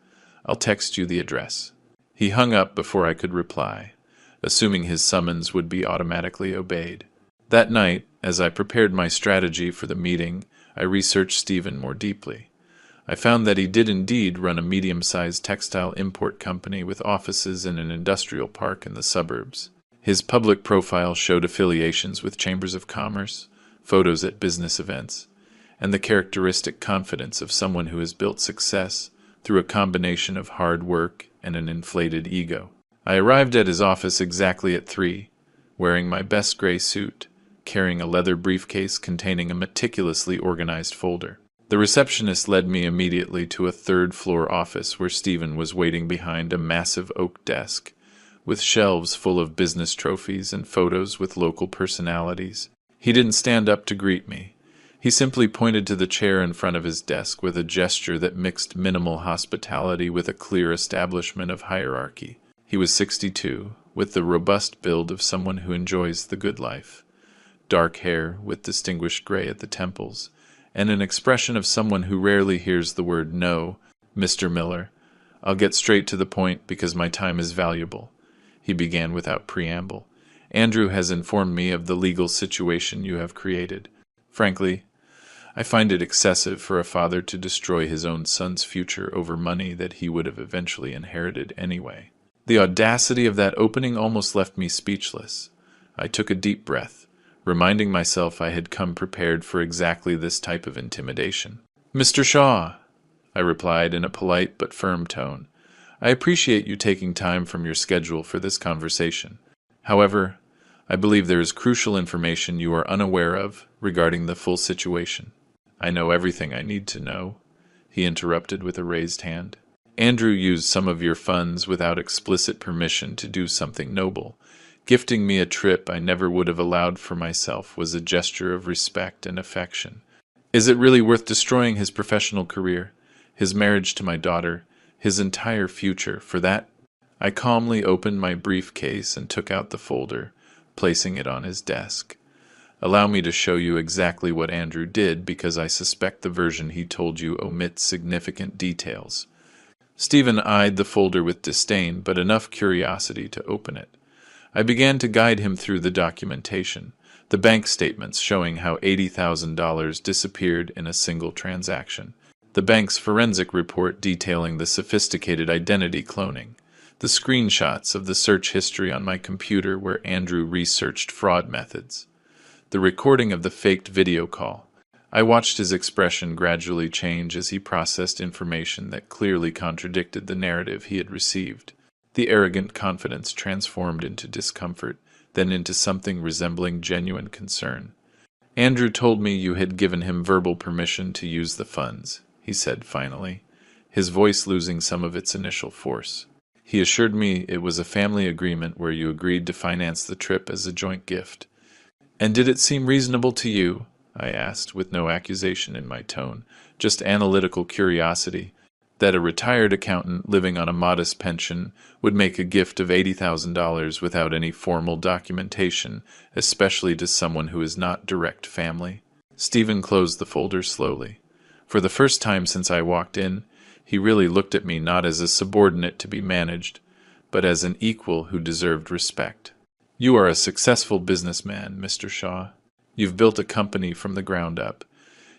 I'll text you the address." He hung up before I could reply, assuming his summons would be automatically obeyed. That night, as I prepared my strategy for the meeting, I researched Stephen more deeply. I found that he did indeed run a medium-sized textile import company with offices in an industrial park in the suburbs. His public profile showed affiliations with chambers of commerce, photos at business events, and the characteristic confidence of someone who has built success through a combination of hard work and an inflated ego. I arrived at his office exactly at 3, wearing my best gray suit, carrying a leather briefcase containing a meticulously organized folder. The receptionist led me immediately to a third-floor office where Stephen was waiting behind a massive oak desk, with shelves full of business trophies and photos with local personalities. He didn't stand up to greet me. He simply pointed to the chair in front of his desk with a gesture that mixed minimal hospitality with a clear establishment of hierarchy. He was 62, with the robust build of someone who enjoys the good life. Dark hair with distinguished gray at the temples, and an expression of someone who rarely hears the word no. "Mr. Miller, I'll get straight to the point because my time is valuable," he began without preamble. "Andrew has informed me of the legal situation you have created. Frankly, I find it excessive for a father to destroy his own son's future over money that he would have eventually inherited anyway." The audacity of that opening almost left me speechless. I took a deep breath, reminding myself I had come prepared for exactly this type of intimidation. "Mr. Shaw," I replied in a polite but firm tone, "I appreciate you taking time from your schedule for this conversation. However, I believe there is crucial information you are unaware of regarding the full situation." "I know everything I need to know," he interrupted with a raised hand. "Andrew used some of your funds without explicit permission to do something noble. Gifting me a trip I never would have allowed for myself was a gesture of respect and affection. Is it really worth destroying his professional career, his marriage to my daughter, his entire future for that?" I calmly opened my briefcase and took out the folder, placing it on his desk. "Allow me to show you exactly what Andrew did, because I suspect the version he told you omits significant details." Stephen eyed the folder with disdain, but enough curiosity to open it. I began to guide him through the documentation, the bank statements showing how $80,000 disappeared in a single transaction, the bank's forensic report detailing the sophisticated identity cloning, the screenshots of the search history on my computer where Andrew researched fraud methods, the recording of the faked video call. I watched his expression gradually change as he processed information that clearly contradicted the narrative he had received. The arrogant confidence transformed into discomfort, then into something resembling genuine concern. "Andrew told me you had given him verbal permission to use the funds," he said finally, his voice losing some of its initial force. "He assured me it was a family agreement where you agreed to finance the trip as a joint gift." "And did it seem reasonable to you?" I asked, with no accusation in my tone, just analytical curiosity, "that a retired accountant living on a modest pension would make a gift of $80,000 without any formal documentation, especially to someone who is not direct family?" Stephen closed the folder slowly. For the first time since I walked in, he really looked at me not as a subordinate to be managed, but as an equal who deserved respect. "You are a successful businessman, Mr. Shaw. You've built a company from the ground up.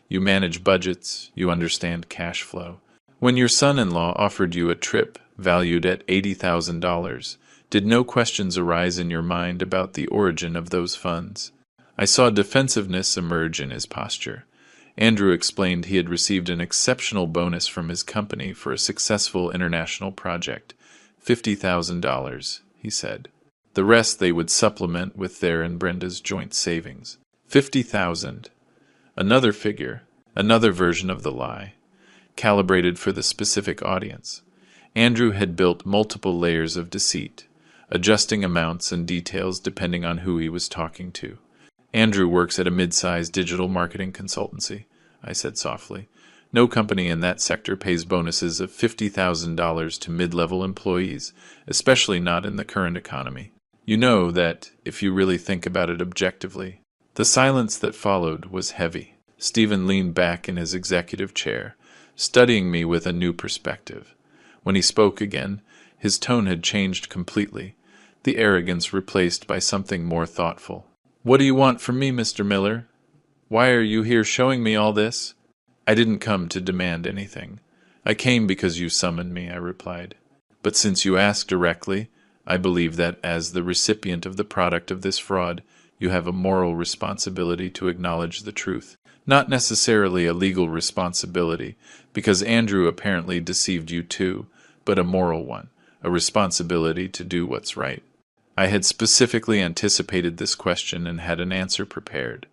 You manage budgets, you understand cash flow. When your son-in-law offered you a trip valued at $80,000, did no questions arise in your mind about the origin of those funds?" I saw defensiveness emerge in his posture. Andrew explained he had received an exceptional bonus from his company for a successful international project. $50,000, he said. The rest they would supplement with their and Brenda's joint savings. 50,000. Another figure, another version of the lie, calibrated for the specific audience. Andrew had built multiple layers of deceit, adjusting amounts and details depending on who he was talking to. "Andrew works at a mid-sized digital marketing consultancy," I said softly. "No company in that sector pays bonuses of $50,000 to mid-level employees, especially not in the current economy. You know that, if you really think about it objectively." The silence that followed was heavy. Stephen leaned back in his executive chair, studying me with a new perspective. When he spoke again, his tone had changed completely, the arrogance replaced by something more thoughtful. "What do you want from me, Mr. Miller? Why are you here showing me all this?" "I didn't come to demand anything. I came because you summoned me," I replied. "But since you ask directly, I believe that as the recipient of the product of this fraud, you have a moral responsibility to acknowledge the truth. Not necessarily a legal responsibility, because Andrew apparently deceived you too, but a moral one, a responsibility to do what's right." I had specifically anticipated this question and had an answer prepared.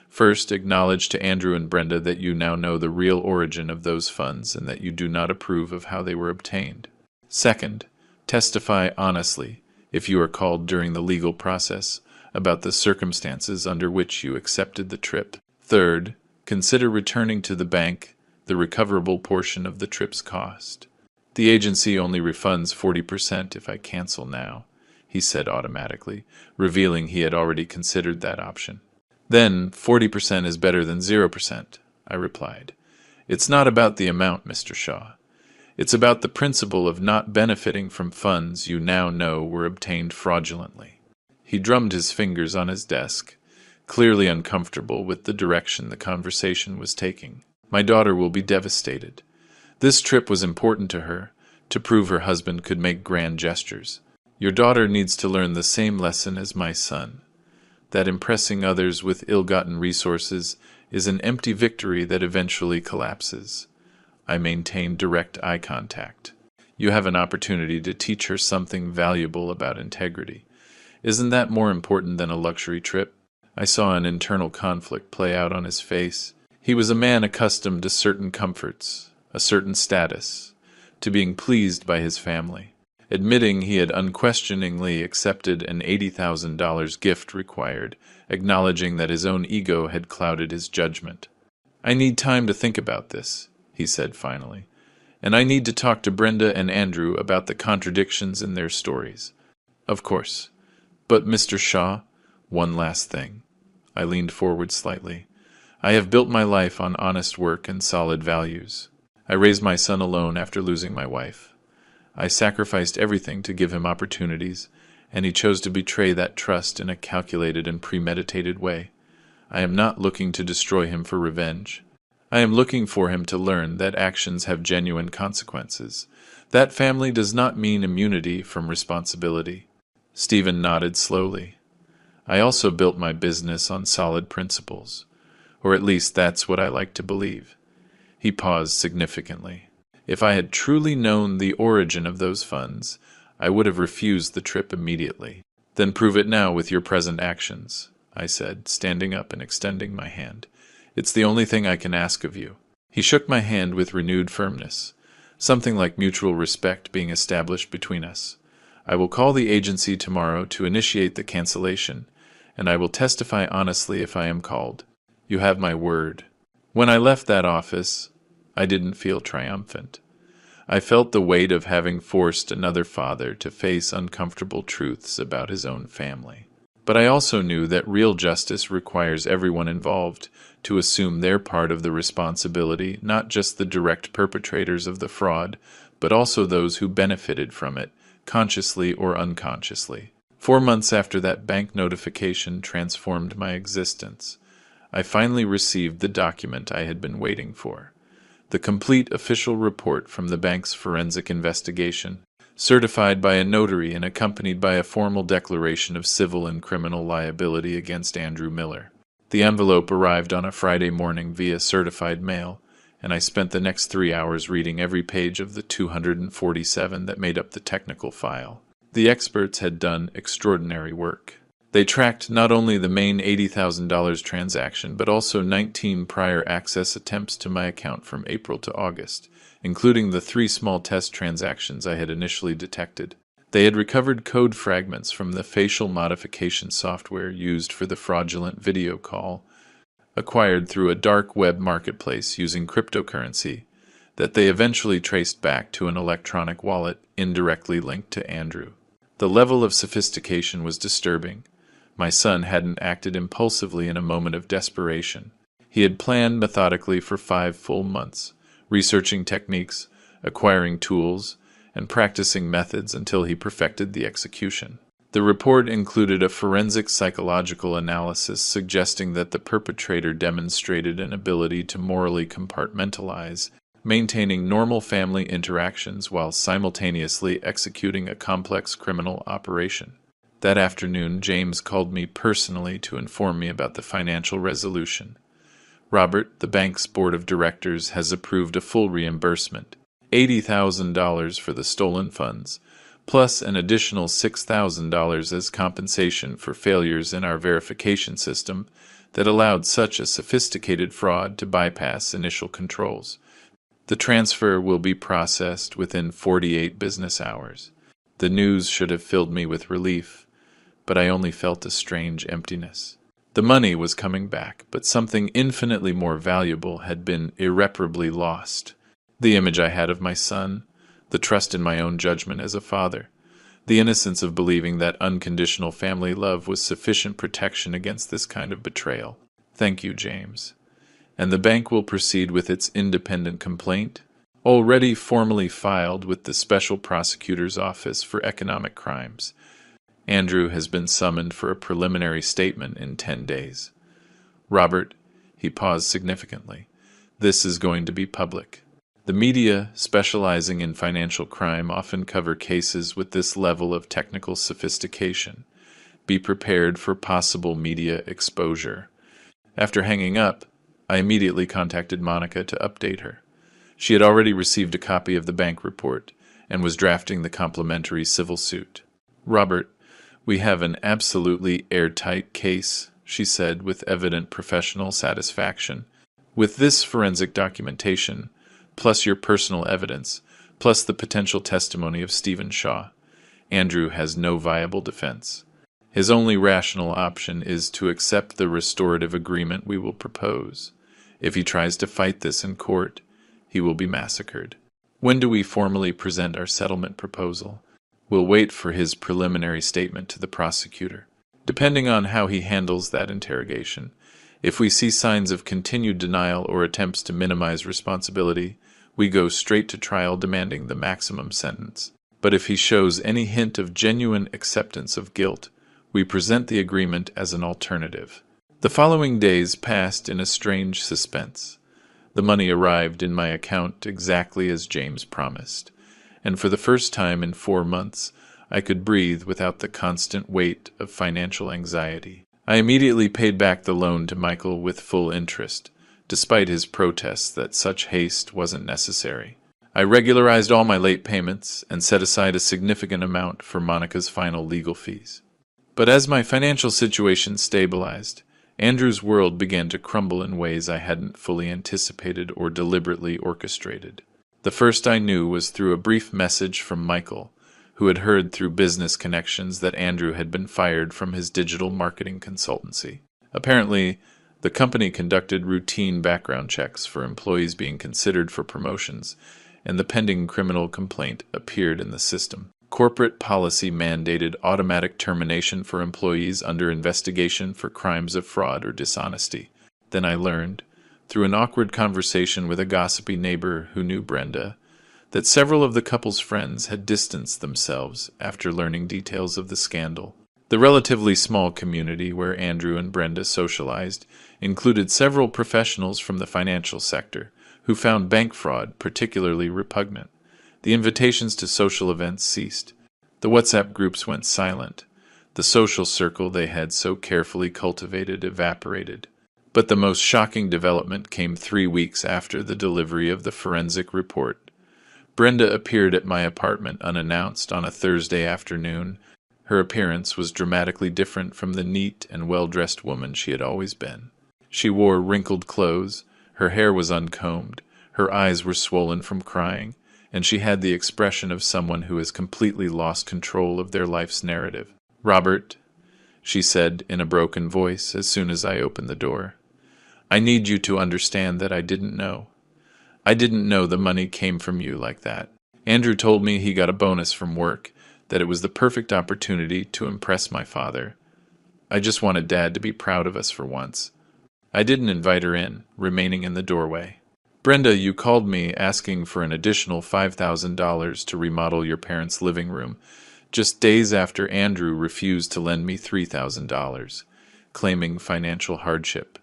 First, acknowledge to Andrew and Brenda that you now know the real origin of those funds and that you do not approve of how they were obtained. Second, testify honestly, if you are called during the legal process, about the circumstances under which you accepted the trip. Third, consider returning to the bank the recoverable portion of the trip's cost. "The agency only refunds 40% if I cancel now," he said automatically, revealing he had already considered that option. "Then 40% is better than 0%, I replied. "It's not about the amount, Mr. Shaw. It's about the principle of not benefiting from funds you now know were obtained fraudulently." He drummed his fingers on his desk, clearly uncomfortable with the direction the conversation was taking. "My daughter will be devastated. This trip was important to her, to prove her husband could make grand gestures. Your daughter needs to learn the same lesson as my son, that impressing others with ill-gotten resources is an empty victory that eventually collapses." I maintained direct eye contact. "You have an opportunity to teach her something valuable about integrity. Isn't that more important than a luxury trip?" I saw an internal conflict play out on his face. He was a man accustomed to certain comforts, a certain status, to being pleased by his family. Admitting he had unquestioningly accepted an $80,000 gift required, acknowledging that his own ego had clouded his judgment. "I need time to think about this," he said finally, "and I need to talk to Brenda and Andrew about the contradictions in their stories." "Of course. But, Mr. Shaw, one last thing." I leaned forward slightly. "I have built my life on honest work and solid values. I raised my son alone after losing my wife. I sacrificed everything to give him opportunities, and he chose to betray that trust in a calculated and premeditated way. I am not looking to destroy him for revenge. I am looking for him to learn that actions have genuine consequences. That family does not mean immunity from responsibility." Stephen nodded slowly. "I also built my business on solid principles, or at least that's what I like to believe." He paused significantly. "If I had truly known the origin of those funds, I would have refused the trip immediately." "Then prove it now with your present actions," I said, standing up and extending my hand. "It's the only thing I can ask of you." He shook my hand with renewed firmness, something like mutual respect being established between us. "I will call the agency tomorrow to initiate the cancellation, and I will testify honestly if I am called. You have my word." When I left that office, I didn't feel triumphant. I felt the weight of having forced another father to face uncomfortable truths about his own family. But I also knew that real justice requires everyone involved to assume their part of the responsibility, not just the direct perpetrators of the fraud, but also those who benefited from it, consciously or unconsciously. 4 months after that bank notification transformed my existence, I finally received the document I had been waiting for. The complete official report from the bank's forensic investigation, certified by a notary and accompanied by a formal declaration of civil and criminal liability against Andrew Miller. The envelope arrived on a Friday morning via certified mail, and I spent the next 3 hours reading every page of the 247 that made up the technical file. The experts had done extraordinary work. They tracked not only the main $80,000 transaction, but also 19 prior access attempts to my account from April to August, including the 3 small test transactions I had initially detected. They had recovered code fragments from the facial modification software used for the fraudulent video call, acquired through a dark web marketplace using cryptocurrency, that they eventually traced back to an electronic wallet indirectly linked to Andrew. The level of sophistication was disturbing. My son hadn't acted impulsively in a moment of desperation. He had planned methodically for 5 full months, researching techniques, acquiring tools, and practicing methods until he perfected the execution. The report included a forensic psychological analysis suggesting that the perpetrator demonstrated an ability to morally compartmentalize, maintaining normal family interactions while simultaneously executing a complex criminal operation. That afternoon, James called me personally to inform me about the financial resolution. Robert, the bank's board of directors, has approved a full reimbursement, $80,000 for the stolen funds, plus an additional $6,000 as compensation for failures in our verification system that allowed such a sophisticated fraud to bypass initial controls. The transfer will be processed within 48 business hours. The news should have filled me with relief, but I only felt a strange emptiness. The money was coming back, but something infinitely more valuable had been irreparably lost. The image I had of my son, the trust in my own judgment as a father, the innocence of believing that unconditional family love was sufficient protection against this kind of betrayal. Thank you, James. And the bank will proceed with its independent complaint, already formally filed with the Special Prosecutor's Office for Economic Crimes. Andrew has been summoned for a preliminary statement in 10 days. Robert, he paused significantly, this is going to be public. The media, specializing in financial crime, often cover cases with this level of technical sophistication. Be prepared for possible media exposure. After hanging up, I immediately contacted Monica to update her. She had already received a copy of the bank report and was drafting the complementary civil suit. Robert, we have an absolutely airtight case, she said with evident professional satisfaction. With this forensic documentation, plus your personal evidence, plus the potential testimony of Stephen Shaw, Andrew has no viable defense. His only rational option is to accept the restorative agreement we will propose. If he tries to fight this in court, he will be massacred. When do we formally present our settlement proposal? We'll wait for his preliminary statement to the prosecutor. Depending on how he handles that interrogation, if we see signs of continued denial or attempts to minimize responsibility, we go straight to trial demanding the maximum sentence. But if he shows any hint of genuine acceptance of guilt, we present the agreement as an alternative. The following days passed in a strange suspense. The money arrived in my account exactly as James promised, and for the first time in 4 months, I could breathe without the constant weight of financial anxiety. I immediately paid back the loan to Michael with full interest, despite his protests that such haste wasn't necessary. I regularized all my late payments and set aside a significant amount for Monica's final legal fees. But as my financial situation stabilized, Andrew's world began to crumble in ways I hadn't fully anticipated or deliberately orchestrated. The first I knew was through a brief message from Michael, who had heard through business connections that Andrew had been fired from his digital marketing consultancy. Apparently, the company conducted routine background checks for employees being considered for promotions, and the pending criminal complaint appeared in the system. Corporate policy mandated automatic termination for employees under investigation for crimes of fraud or dishonesty. Then I learned, through an awkward conversation with a gossipy neighbor who knew Brenda, that several of the couple's friends had distanced themselves after learning details of the scandal. The relatively small community where Andrew and Brenda socialized included several professionals from the financial sector who found bank fraud particularly repugnant. The invitations to social events ceased. The WhatsApp groups went silent. The social circle they had so carefully cultivated evaporated. But the most shocking development came 3 weeks after the delivery of the forensic report. Brenda appeared at my apartment unannounced on a Thursday afternoon. Her appearance was dramatically different from the neat and well-dressed woman she had always been. She wore wrinkled clothes, her hair was uncombed, her eyes were swollen from crying, and she had the expression of someone who has completely lost control of their life's narrative. "Robert," she said in a broken voice as soon as I opened the door, "I need you to understand that I didn't know. I didn't know the money came from you like that. Andrew told me he got a bonus from work, that it was the perfect opportunity to impress my father. I just wanted Dad to be proud of us for once. I didn't invite her in, remaining in the doorway." Brenda, you called me asking for an additional $5,000 to remodel your parents' living room, just days after Andrew refused to lend me $3,000, claiming financial hardship.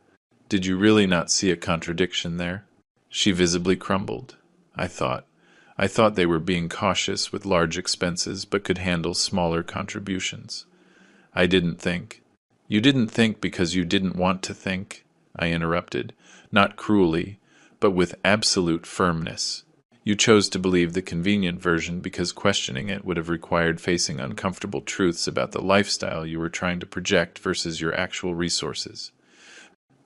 Did you really not see a contradiction there? She visibly crumbled. I thought they were being cautious with large expenses but could handle smaller contributions. I didn't think. You didn't think because you didn't want to think, I interrupted, not cruelly, but with absolute firmness. You chose to believe the convenient version because questioning it would have required facing uncomfortable truths about the lifestyle you were trying to project versus your actual resources.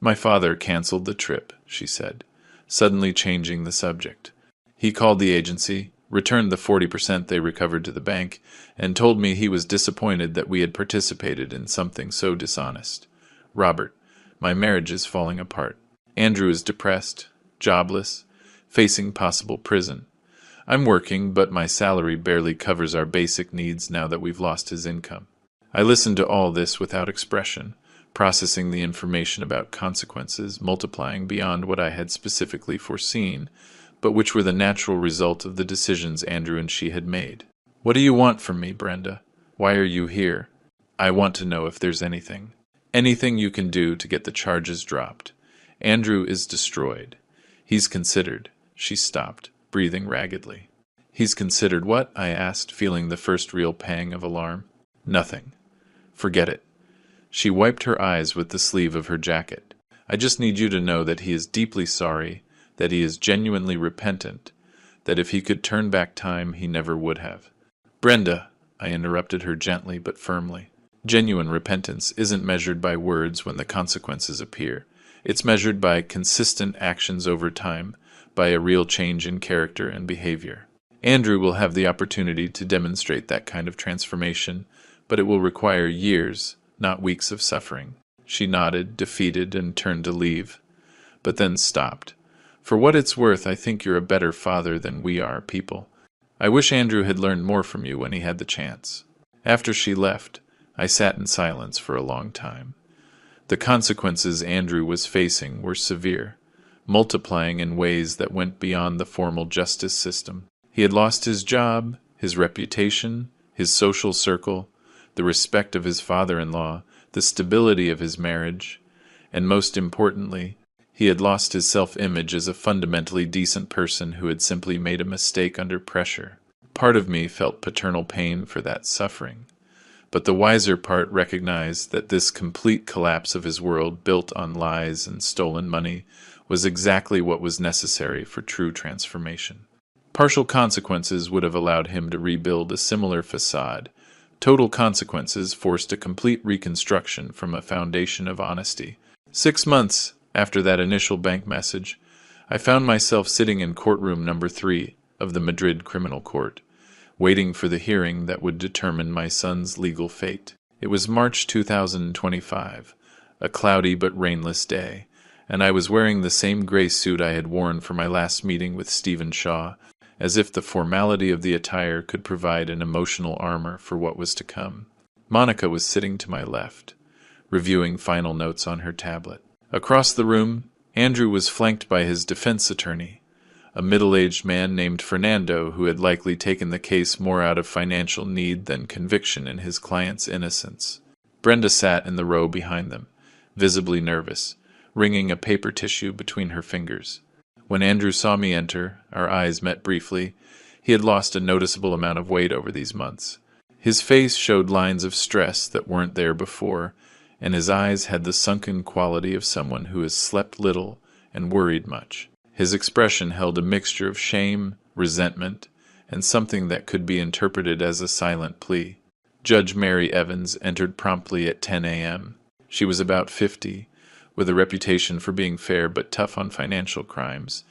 My father canceled the trip, she said, suddenly changing the subject. He called the agency, returned the 40% they recovered to the bank, and told me he was disappointed that we had participated in something so dishonest. Robert, my marriage is falling apart. Andrew is depressed, jobless, facing possible prison. I'm working, but my salary barely covers our basic needs now that we've lost his income. I listened to all this without expression, processing the information about consequences multiplying beyond what I had specifically foreseen, but which were the natural result of the decisions Andrew and she had made. What do you want from me, Brenda? Why are you here? I want to know if there's anything you can do to get the charges dropped. Andrew is destroyed. He's considered. She stopped, breathing raggedly. He's considered what? I asked, feeling the first real pang of alarm. Nothing. Forget it. She wiped her eyes with the sleeve of her jacket. I just need you to know that he is deeply sorry, that he is genuinely repentant, that if he could turn back time, he never would have. Brenda, I interrupted her gently but firmly. Genuine repentance isn't measured by words when the consequences appear. It's measured by consistent actions over time, by a real change in character and behavior. Andrew will have the opportunity to demonstrate that kind of transformation, but it will require years, not weeks of suffering. She nodded, defeated, and turned to leave, but then stopped. For what it's worth, I think you're a better father than we are, people. I wish Andrew had learned more from you when he had the chance. After she left, I sat in silence for a long time. The consequences Andrew was facing were severe, multiplying in ways that went beyond the formal justice system. He had lost his job, his reputation, his social circle, the respect of his father-in-law, the stability of his marriage, and most importantly, he had lost his self-image as a fundamentally decent person who had simply made a mistake under pressure. Part of me felt paternal pain for that suffering, but the wiser part recognized that this complete collapse of his world built on lies and stolen money was exactly what was necessary for true transformation. Partial consequences would have allowed him to rebuild a similar facade. Total consequences forced a complete reconstruction from a foundation of honesty. 6 months after that initial bank message, I found myself sitting in courtroom number 3 of the Madrid Criminal Court, waiting for the hearing that would determine my son's legal fate. It was March 2025, a cloudy but rainless day, and I was wearing the same gray suit I had worn for my last meeting with Stephen Shaw, as if the formality of the attire could provide an emotional armor for what was to come. Monica was sitting to my left, reviewing final notes on her tablet. Across the room, Andrew was flanked by his defense attorney, a middle-aged man named Fernando who had likely taken the case more out of financial need than conviction in his client's innocence. Brenda sat in the row behind them, visibly nervous, wringing a paper tissue between her fingers. When Andrew saw me enter, our eyes met briefly. He had lost a noticeable amount of weight over these months. His face showed lines of stress that weren't there before, and his eyes had the sunken quality of someone who has slept little and worried much. His expression held a mixture of shame, resentment, and something that could be interpreted as a silent plea. Judge Mary Evans entered promptly at 10 a.m. She was about 50, with a reputation for being fair but tough on financial crimes,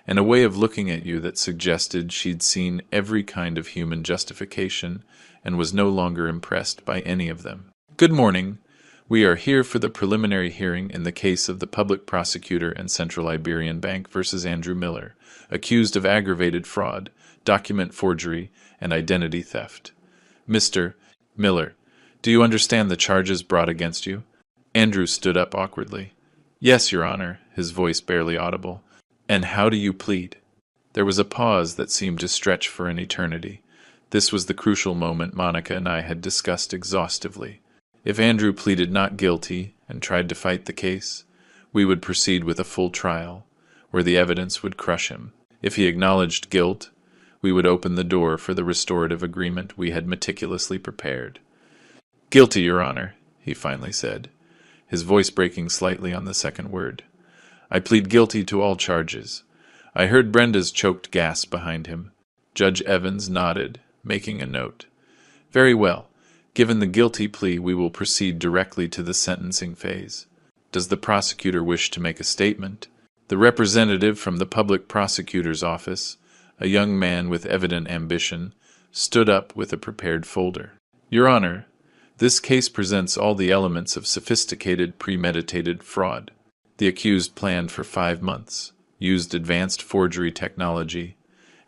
and a way of looking at you that suggested she'd seen every kind of human justification and was no longer impressed by any of them. Good morning. We are here for the preliminary hearing in the case of the public prosecutor and Central Iberian Bank versus Andrew Miller, accused of aggravated fraud, document forgery, and identity theft. Mr. Miller, do you understand the charges brought against you? Andrew stood up awkwardly. Yes, Your Honor, his voice barely audible. And how do you plead? There was a pause that seemed to stretch for an eternity. This was the crucial moment Monica and I had discussed exhaustively. If Andrew pleaded not guilty and tried to fight the case, we would proceed with a full trial, where the evidence would crush him. If he acknowledged guilt, we would open the door for the restorative agreement we had meticulously prepared. "Guilty, Your Honor," he finally said, his voice breaking slightly on the second word. "I plead guilty to all charges." I heard Brenda's choked gasp behind him. Judge Evans nodded, making a note. "Very well. Given the guilty plea, we will proceed directly to the sentencing phase. Does the prosecutor wish to make a statement?" The representative from the public prosecutor's office, a young man with evident ambition, stood up with a prepared folder. "Your Honor, this case presents all the elements of sophisticated, premeditated fraud. The accused planned for 5 months, used advanced forgery technology,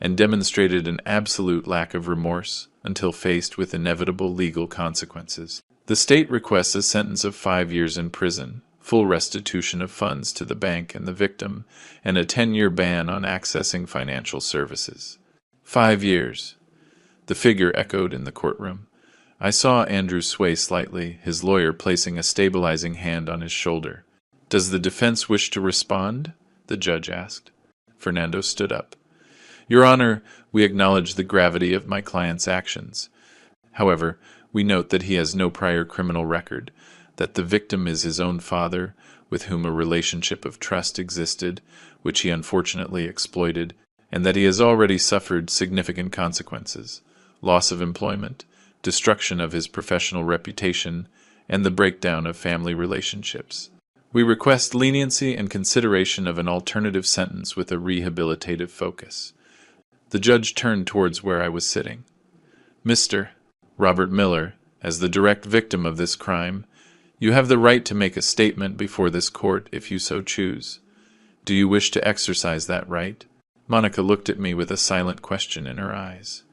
and demonstrated an absolute lack of remorse until faced with inevitable legal consequences. The state requests a sentence of 5 years in prison, full restitution of funds to the bank and the victim, and a 10-year ban on accessing financial services." 5 years. The figure echoed in the courtroom. I saw Andrew sway slightly, his lawyer placing a stabilizing hand on his shoulder. "Does the defense wish to respond?" the judge asked. Fernando stood up. "Your Honor, we acknowledge the gravity of my client's actions. However, we note that he has no prior criminal record, that the victim is his own father, with whom a relationship of trust existed, which he unfortunately exploited, and that he has already suffered significant consequences: loss of employment, destruction of his professional reputation, and the breakdown of family relationships. We request leniency and consideration of an alternative sentence with a rehabilitative focus." The judge turned towards where I was sitting. "Mr. Robert Miller, as the direct victim of this crime, you have the right to make a statement before this court if you so choose. Do you wish to exercise that right?" Monica looked at me with a silent question in her eyes.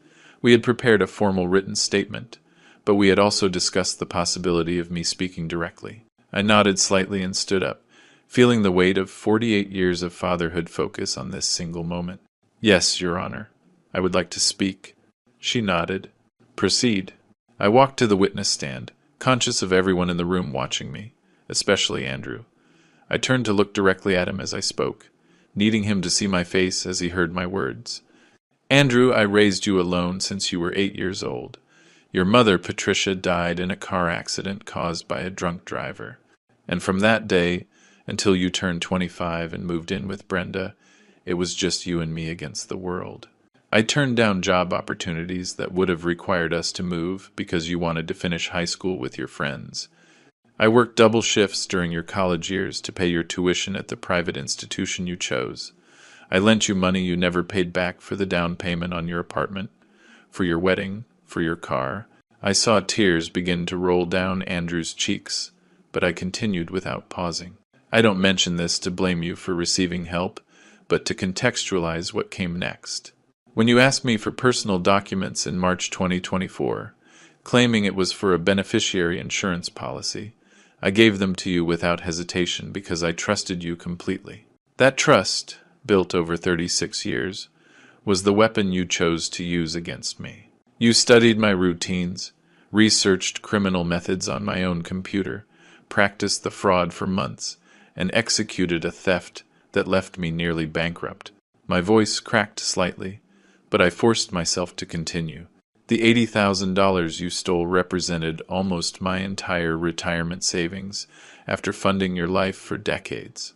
We had prepared a formal written statement, but we had also discussed the possibility of me speaking directly. I nodded slightly and stood up, feeling the weight of 48 years of fatherhood focus on this single moment. "Yes, Your Honor. I would like to speak." She nodded. "Proceed." I walked to the witness stand, conscious of everyone in the room watching me, especially Andrew. I turned to look directly at him as I spoke, needing him to see my face as he heard my words. "Andrew, I raised you alone since you were 8 years old. Your mother, Patricia, died in a car accident caused by a drunk driver. And from that day, until you turned 25 and moved in with Brenda, it was just you and me against the world. I turned down job opportunities that would have required us to move because you wanted to finish high school with your friends. I worked double shifts during your college years to pay your tuition at the private institution you chose. I lent you money you never paid back for the down payment on your apartment, for your wedding, for your car. I saw tears begin to roll down Andrew's cheeks, but I continued without pausing. I don't mention this to blame you for receiving help, but to contextualize what came next. When you asked me for personal documents in March 2024, claiming it was for a beneficiary insurance policy, I gave them to you without hesitation because I trusted you completely. That trust, built over 36 years, was the weapon you chose to use against me. You studied my routines, researched criminal methods on my own computer, practiced the fraud for months, and executed a theft that left me nearly bankrupt. My voice cracked slightly, but I forced myself to continue. The $80,000 you stole represented almost my entire retirement savings after funding your life for decades.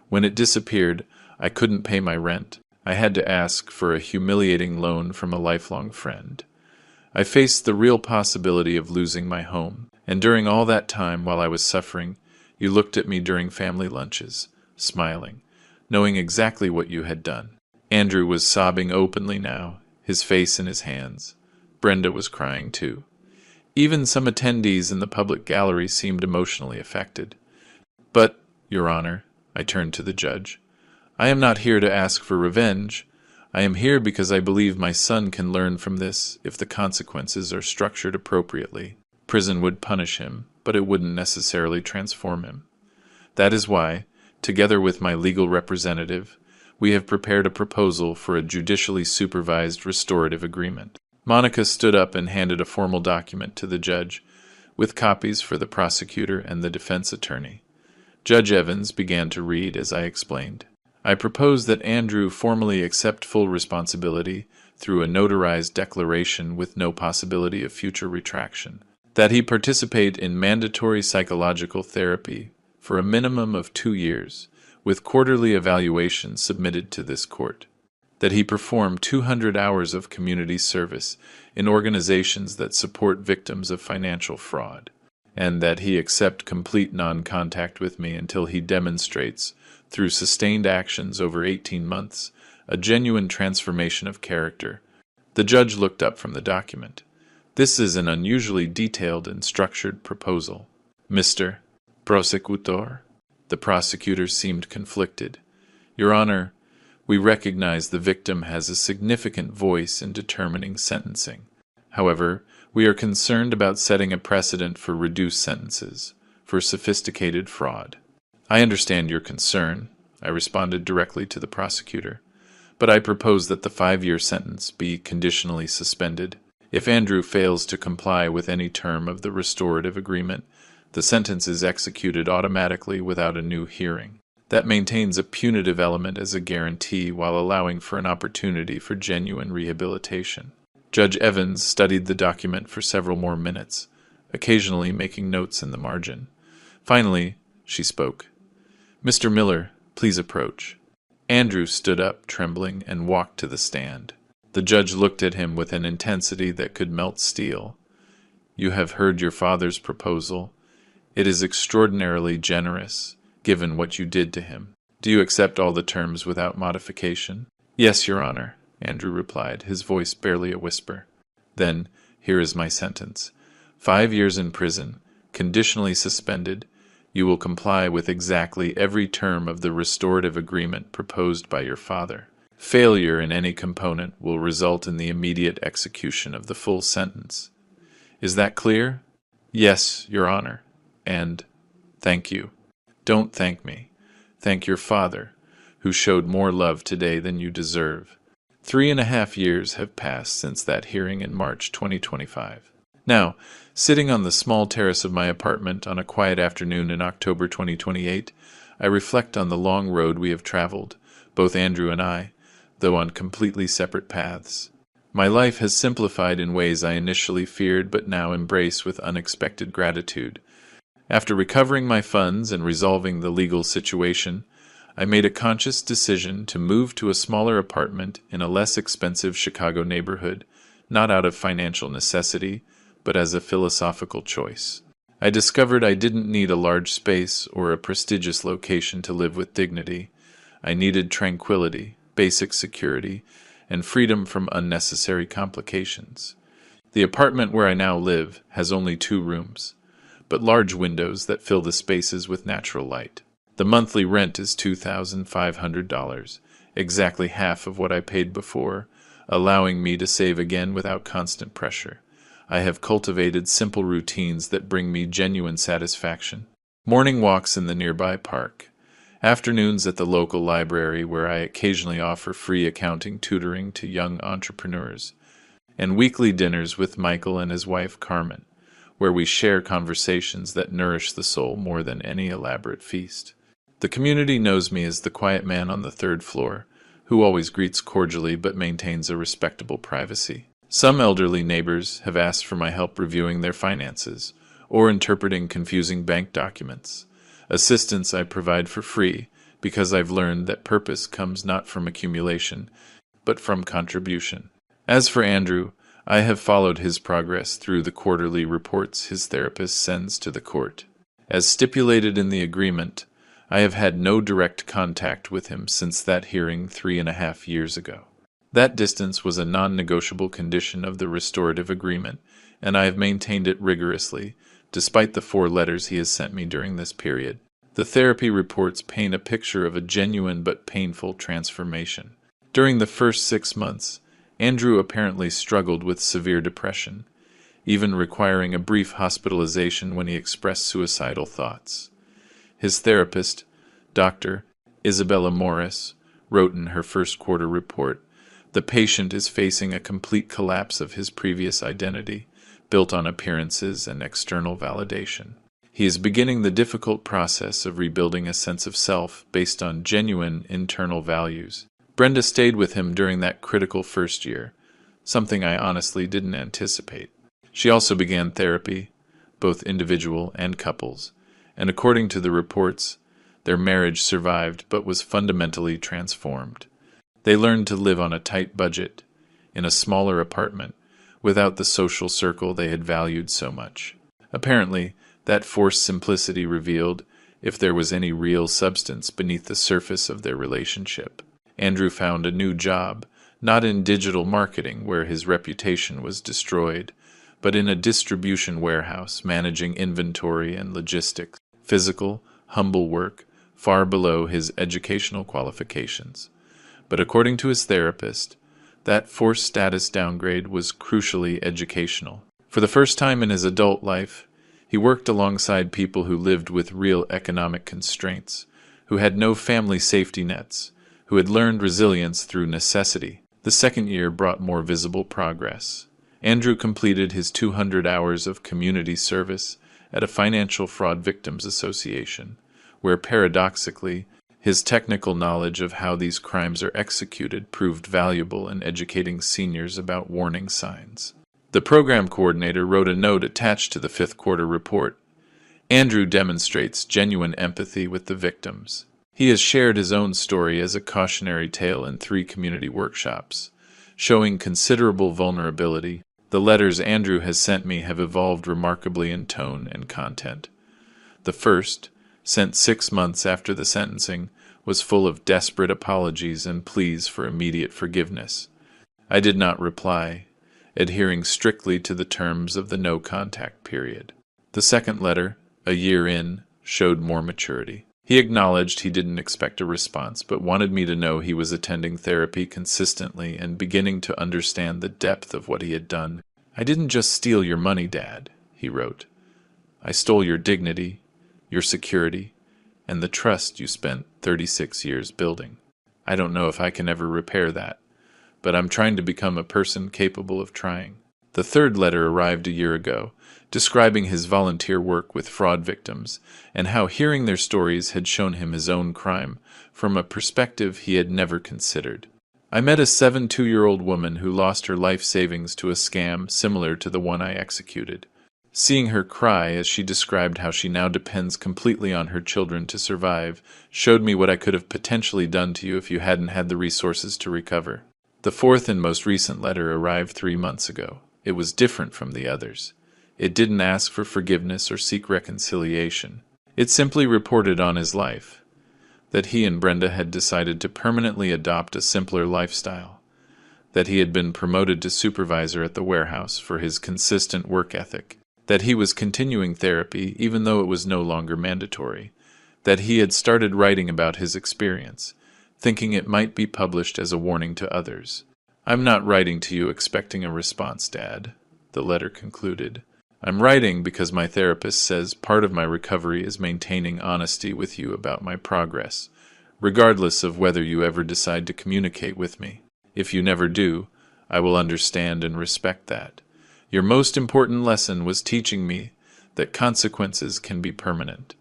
When it disappeared, I couldn't pay my rent. I had to ask for a humiliating loan from a lifelong friend. I faced the real possibility of losing my home, and during all that time while I was suffering, you looked at me during family lunches, smiling, knowing exactly what you had done. Andrew was sobbing openly now, his face in his hands. Brenda was crying too. Even some attendees in the public gallery seemed emotionally affected. But, Your Honor, I turned to the judge, I am not here to ask for revenge. I am here because I believe my son can learn from this if the consequences are structured appropriately. Prison would punish him, but it wouldn't necessarily transform him. That is why, together with my legal representative, We have prepared a proposal for a judicially supervised restorative agreement. Monica stood up and handed a formal document to the judge, with copies for the prosecutor and the defense attorney. Judge Evans began to read as I explained. I propose that Andrew formally accept full responsibility through a notarized declaration with no possibility of future retraction. That he participate in mandatory psychological therapy for a minimum of 2 years, with quarterly evaluations submitted to this court. That he perform 200 hours of community service in organizations that support victims of financial fraud, and that he accept complete non-contact with me until he demonstrates, through sustained actions over 18 months, a genuine transformation of character. The judge looked up from the document. This is an unusually detailed and structured proposal. Mr. Prosecutor? The prosecutor seemed conflicted. Your Honor, we recognize the victim has a significant voice in determining sentencing. However, we are concerned about setting a precedent for reduced sentences, for sophisticated fraud. I understand your concern, I responded directly to the prosecutor, but I propose that the 5-year sentence be conditionally suspended. If Andrew fails to comply with any term of the restorative agreement, the sentence is executed automatically without a new hearing. That maintains a punitive element as a guarantee while allowing for an opportunity for genuine rehabilitation. Judge Evans studied the document for several more minutes, occasionally making notes in the margin. Finally, she spoke. Mr. Miller, please approach. Andrew stood up, trembling, and walked to the stand. The judge looked at him with an intensity that could melt steel. You have heard your father's proposal. It is extraordinarily generous, given what you did to him. Do you accept all the terms without modification? Yes, Your Honor, Andrew replied, his voice barely a whisper. Then, here is my sentence. 5 years in prison, conditionally suspended. You will comply with exactly every term of the restorative agreement proposed by your father. Failure in any component will result in the immediate execution of the full sentence. Is that clear? Yes, Your Honor. And thank you. Don't thank me. Thank your father, who showed more love today than you deserve. 3.5 years have passed since that hearing in March 2025. Now, sitting on the small terrace of my apartment on a quiet afternoon in October 2028, I reflect on the long road we have traveled, both Andrew and I, though on completely separate paths. My life has simplified in ways I initially feared but now embrace with unexpected gratitude. After recovering my funds and resolving the legal situation, I made a conscious decision to move to a smaller apartment in a less expensive Chicago neighborhood, not out of financial necessity, but as a philosophical choice. I discovered I didn't need a large space or a prestigious location to live with dignity. I needed tranquility, basic security, and freedom from unnecessary complications. The apartment where I now live has only 2 rooms, but large windows that fill the spaces with natural light. The monthly rent is $2,500, exactly half of what I paid before, allowing me to save again without constant pressure. I have cultivated simple routines that bring me genuine satisfaction. Morning walks in the nearby park, afternoons at the local library where I occasionally offer free accounting tutoring to young entrepreneurs, and weekly dinners with Michael and his wife Carmen, where we share conversations that nourish the soul more than any elaborate feast. The community knows me as the quiet man on the 3rd floor, who always greets cordially but maintains a respectable privacy. Some elderly neighbors have asked for my help reviewing their finances or interpreting confusing bank documents. Assistance I provide for free because I've learned that purpose comes not from accumulation, but from contribution. As for Andrew, I have followed his progress through the quarterly reports his therapist sends to the court. As stipulated in the agreement, I have had no direct contact with him since that hearing 3.5 years ago. That distance was a non-negotiable condition of the restorative agreement, and I have maintained it rigorously, despite the 4 letters he has sent me during this period. The therapy reports paint a picture of a genuine but painful transformation. During the first 6 months, Andrew apparently struggled with severe depression, even requiring a brief hospitalization when he expressed suicidal thoughts. His therapist, Dr. Isabella Morris, wrote in her first quarter report, the patient is facing a complete collapse of his previous identity, built on appearances and external validation. He is beginning the difficult process of rebuilding a sense of self based on genuine internal values. Brenda stayed with him during that critical first year, something I honestly didn't anticipate. She also began therapy, both individual and couples, and according to the reports, their marriage survived but was fundamentally transformed. They learned to live on a tight budget, in a smaller apartment, without the social circle they had valued so much. Apparently, that forced simplicity revealed if there was any real substance beneath the surface of their relationship. Andrew found a new job, not in digital marketing where his reputation was destroyed, but in a distribution warehouse managing inventory and logistics. Physical, humble work, far below his educational qualifications. But according to his therapist, that forced status downgrade was crucially educational. For the first time in his adult life, he worked alongside people who lived with real economic constraints, who had no family safety nets, who had learned resilience through necessity. The second year brought more visible progress. Andrew completed his 200 hours of community service at a financial fraud victims association, where paradoxically, his technical knowledge of how these crimes are executed proved valuable in educating seniors about warning signs. The program coordinator wrote a note attached to the fifth quarter report. Andrew demonstrates genuine empathy with the victims. He has shared his own story as a cautionary tale in 3 community workshops, showing considerable vulnerability. The letters Andrew has sent me have evolved remarkably in tone and content. The first, sent 6 months after the sentencing, was full of desperate apologies and pleas for immediate forgiveness. I did not reply, adhering strictly to the terms of the no-contact period. The second letter, a year in, showed more maturity. He acknowledged he didn't expect a response, but wanted me to know he was attending therapy consistently and beginning to understand the depth of what he had done. "I didn't just steal your money, Dad," he wrote. "I stole your dignity, your security, and the trust you spent 36 years building. I don't know if I can ever repair that, but I'm trying to become a person capable of trying." The third letter arrived a year ago, describing his volunteer work with fraud victims and how hearing their stories had shown him his own crime from a perspective he had never considered. "I met a 72-year-old woman who lost her life savings to a scam similar to the one I executed. Seeing her cry as she described how she now depends completely on her children to survive showed me what I could have potentially done to you if you hadn't had the resources to recover." The fourth and most recent letter arrived 3 months ago. It was different from the others. It didn't ask for forgiveness or seek reconciliation. It simply reported on his life, that he and Brenda had decided to permanently adopt a simpler lifestyle, that he had been promoted to supervisor at the warehouse for his consistent work ethic, that he was continuing therapy even though it was no longer mandatory, that he had started writing about his experience, thinking it might be published as a warning to others. "I'm not writing to you expecting a response, Dad," the letter concluded. "I'm writing because my therapist says part of my recovery is maintaining honesty with you about my progress, regardless of whether you ever decide to communicate with me. If you never do, I will understand and respect that. Your most important lesson was teaching me that consequences can be permanent.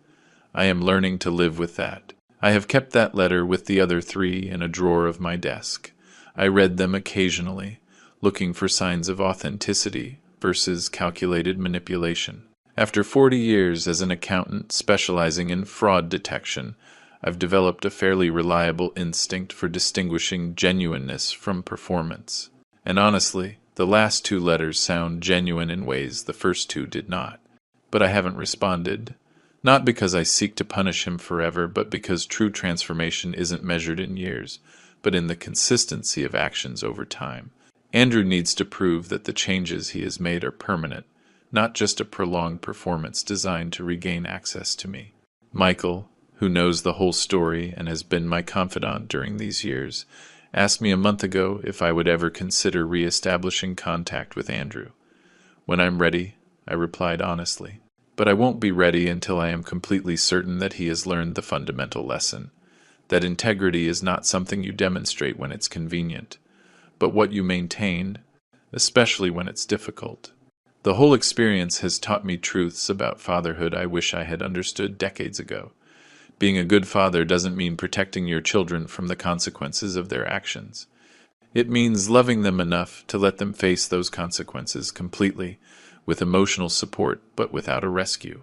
I am learning to live with that." I have kept that letter with the other 3 in a drawer of my desk. I read them occasionally, looking for signs of authenticity versus calculated manipulation. After 40 years as an accountant specializing in fraud detection, I've developed a fairly reliable instinct for distinguishing genuineness from performance. And honestly, the last 2 letters sound genuine in ways the first 2 did not. But I haven't responded. Not because I seek to punish him forever, but because true transformation isn't measured in years, but in the consistency of actions over time. Andrew needs to prove that the changes he has made are permanent, not just a prolonged performance designed to regain access to me. Michael, who knows the whole story and has been my confidant during these years, asked me a month ago if I would ever consider re-establishing contact with Andrew. "When I'm ready," I replied honestly. But I won't be ready until I am completely certain that he has learned the fundamental lesson, that integrity is not something you demonstrate when it's convenient, but what you maintain, especially when it's difficult. The whole experience has taught me truths about fatherhood I wish I had understood decades ago. Being a good father doesn't mean protecting your children from the consequences of their actions. It means loving them enough to let them face those consequences completely, with emotional support, but without a rescue.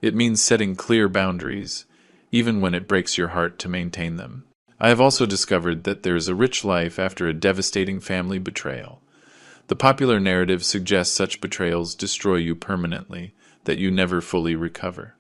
It means setting clear boundaries, even when it breaks your heart to maintain them. I have also discovered that there is a rich life after a devastating family betrayal. The popular narrative suggests such betrayals destroy you permanently, that you never fully recover.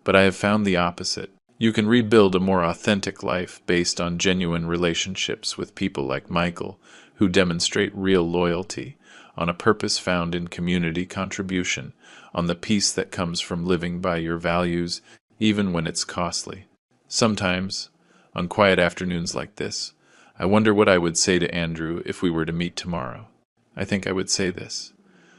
But I have found the opposite. You can rebuild a more authentic life based on genuine relationships with people like Michael, who demonstrate real loyalty, on a purpose found in community contribution, on the peace that comes from living by your values, even when it's costly. Sometimes, on quiet afternoons like this, I wonder what I would say to Andrew if we were to meet tomorrow. I think I would say this: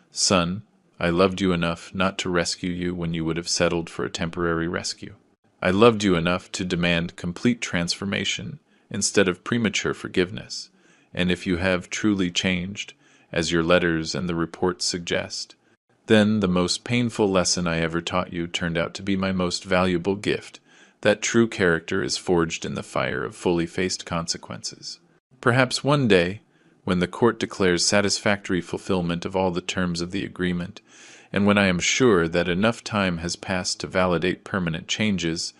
Son, I loved you enough not to rescue you when you would have settled for a temporary rescue. I loved you enough to demand complete transformation instead of premature forgiveness, and if you have truly changed, as your letters and the reports suggest, then the most painful lesson I ever taught you turned out to be my most valuable gift, that true character is forged in the fire of fully faced consequences. Perhaps one day, when the court declares satisfactory fulfillment of all the terms of the agreement, and when I am sure that enough time has passed to validate permanent changes,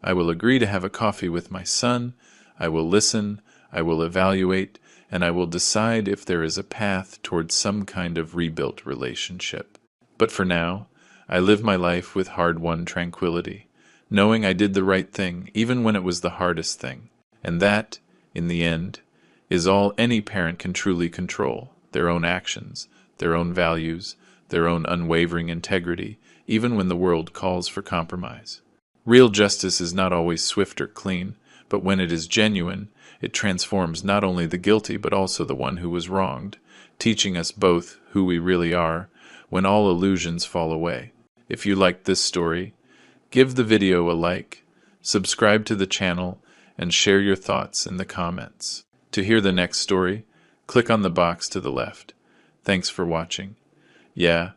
I will agree to have a coffee with my son, I will listen, I will evaluate, and I will decide if there is a path towards some kind of rebuilt relationship. But for now, I live my life with hard-won tranquility, knowing I did the right thing even when it was the hardest thing, and that, in the end, is all any parent can truly control: their own actions, their own values, their own unwavering integrity, even when the world calls for compromise. Real justice is not always swift or clean, but when it is genuine, it transforms not only the guilty but also the one who was wronged, teaching us both who we really are when all illusions fall away. If you liked this story, give the video a like, subscribe to the channel, and share your thoughts in the comments. To hear the next story, click on the box to the left. Thanks for watching. Yeah,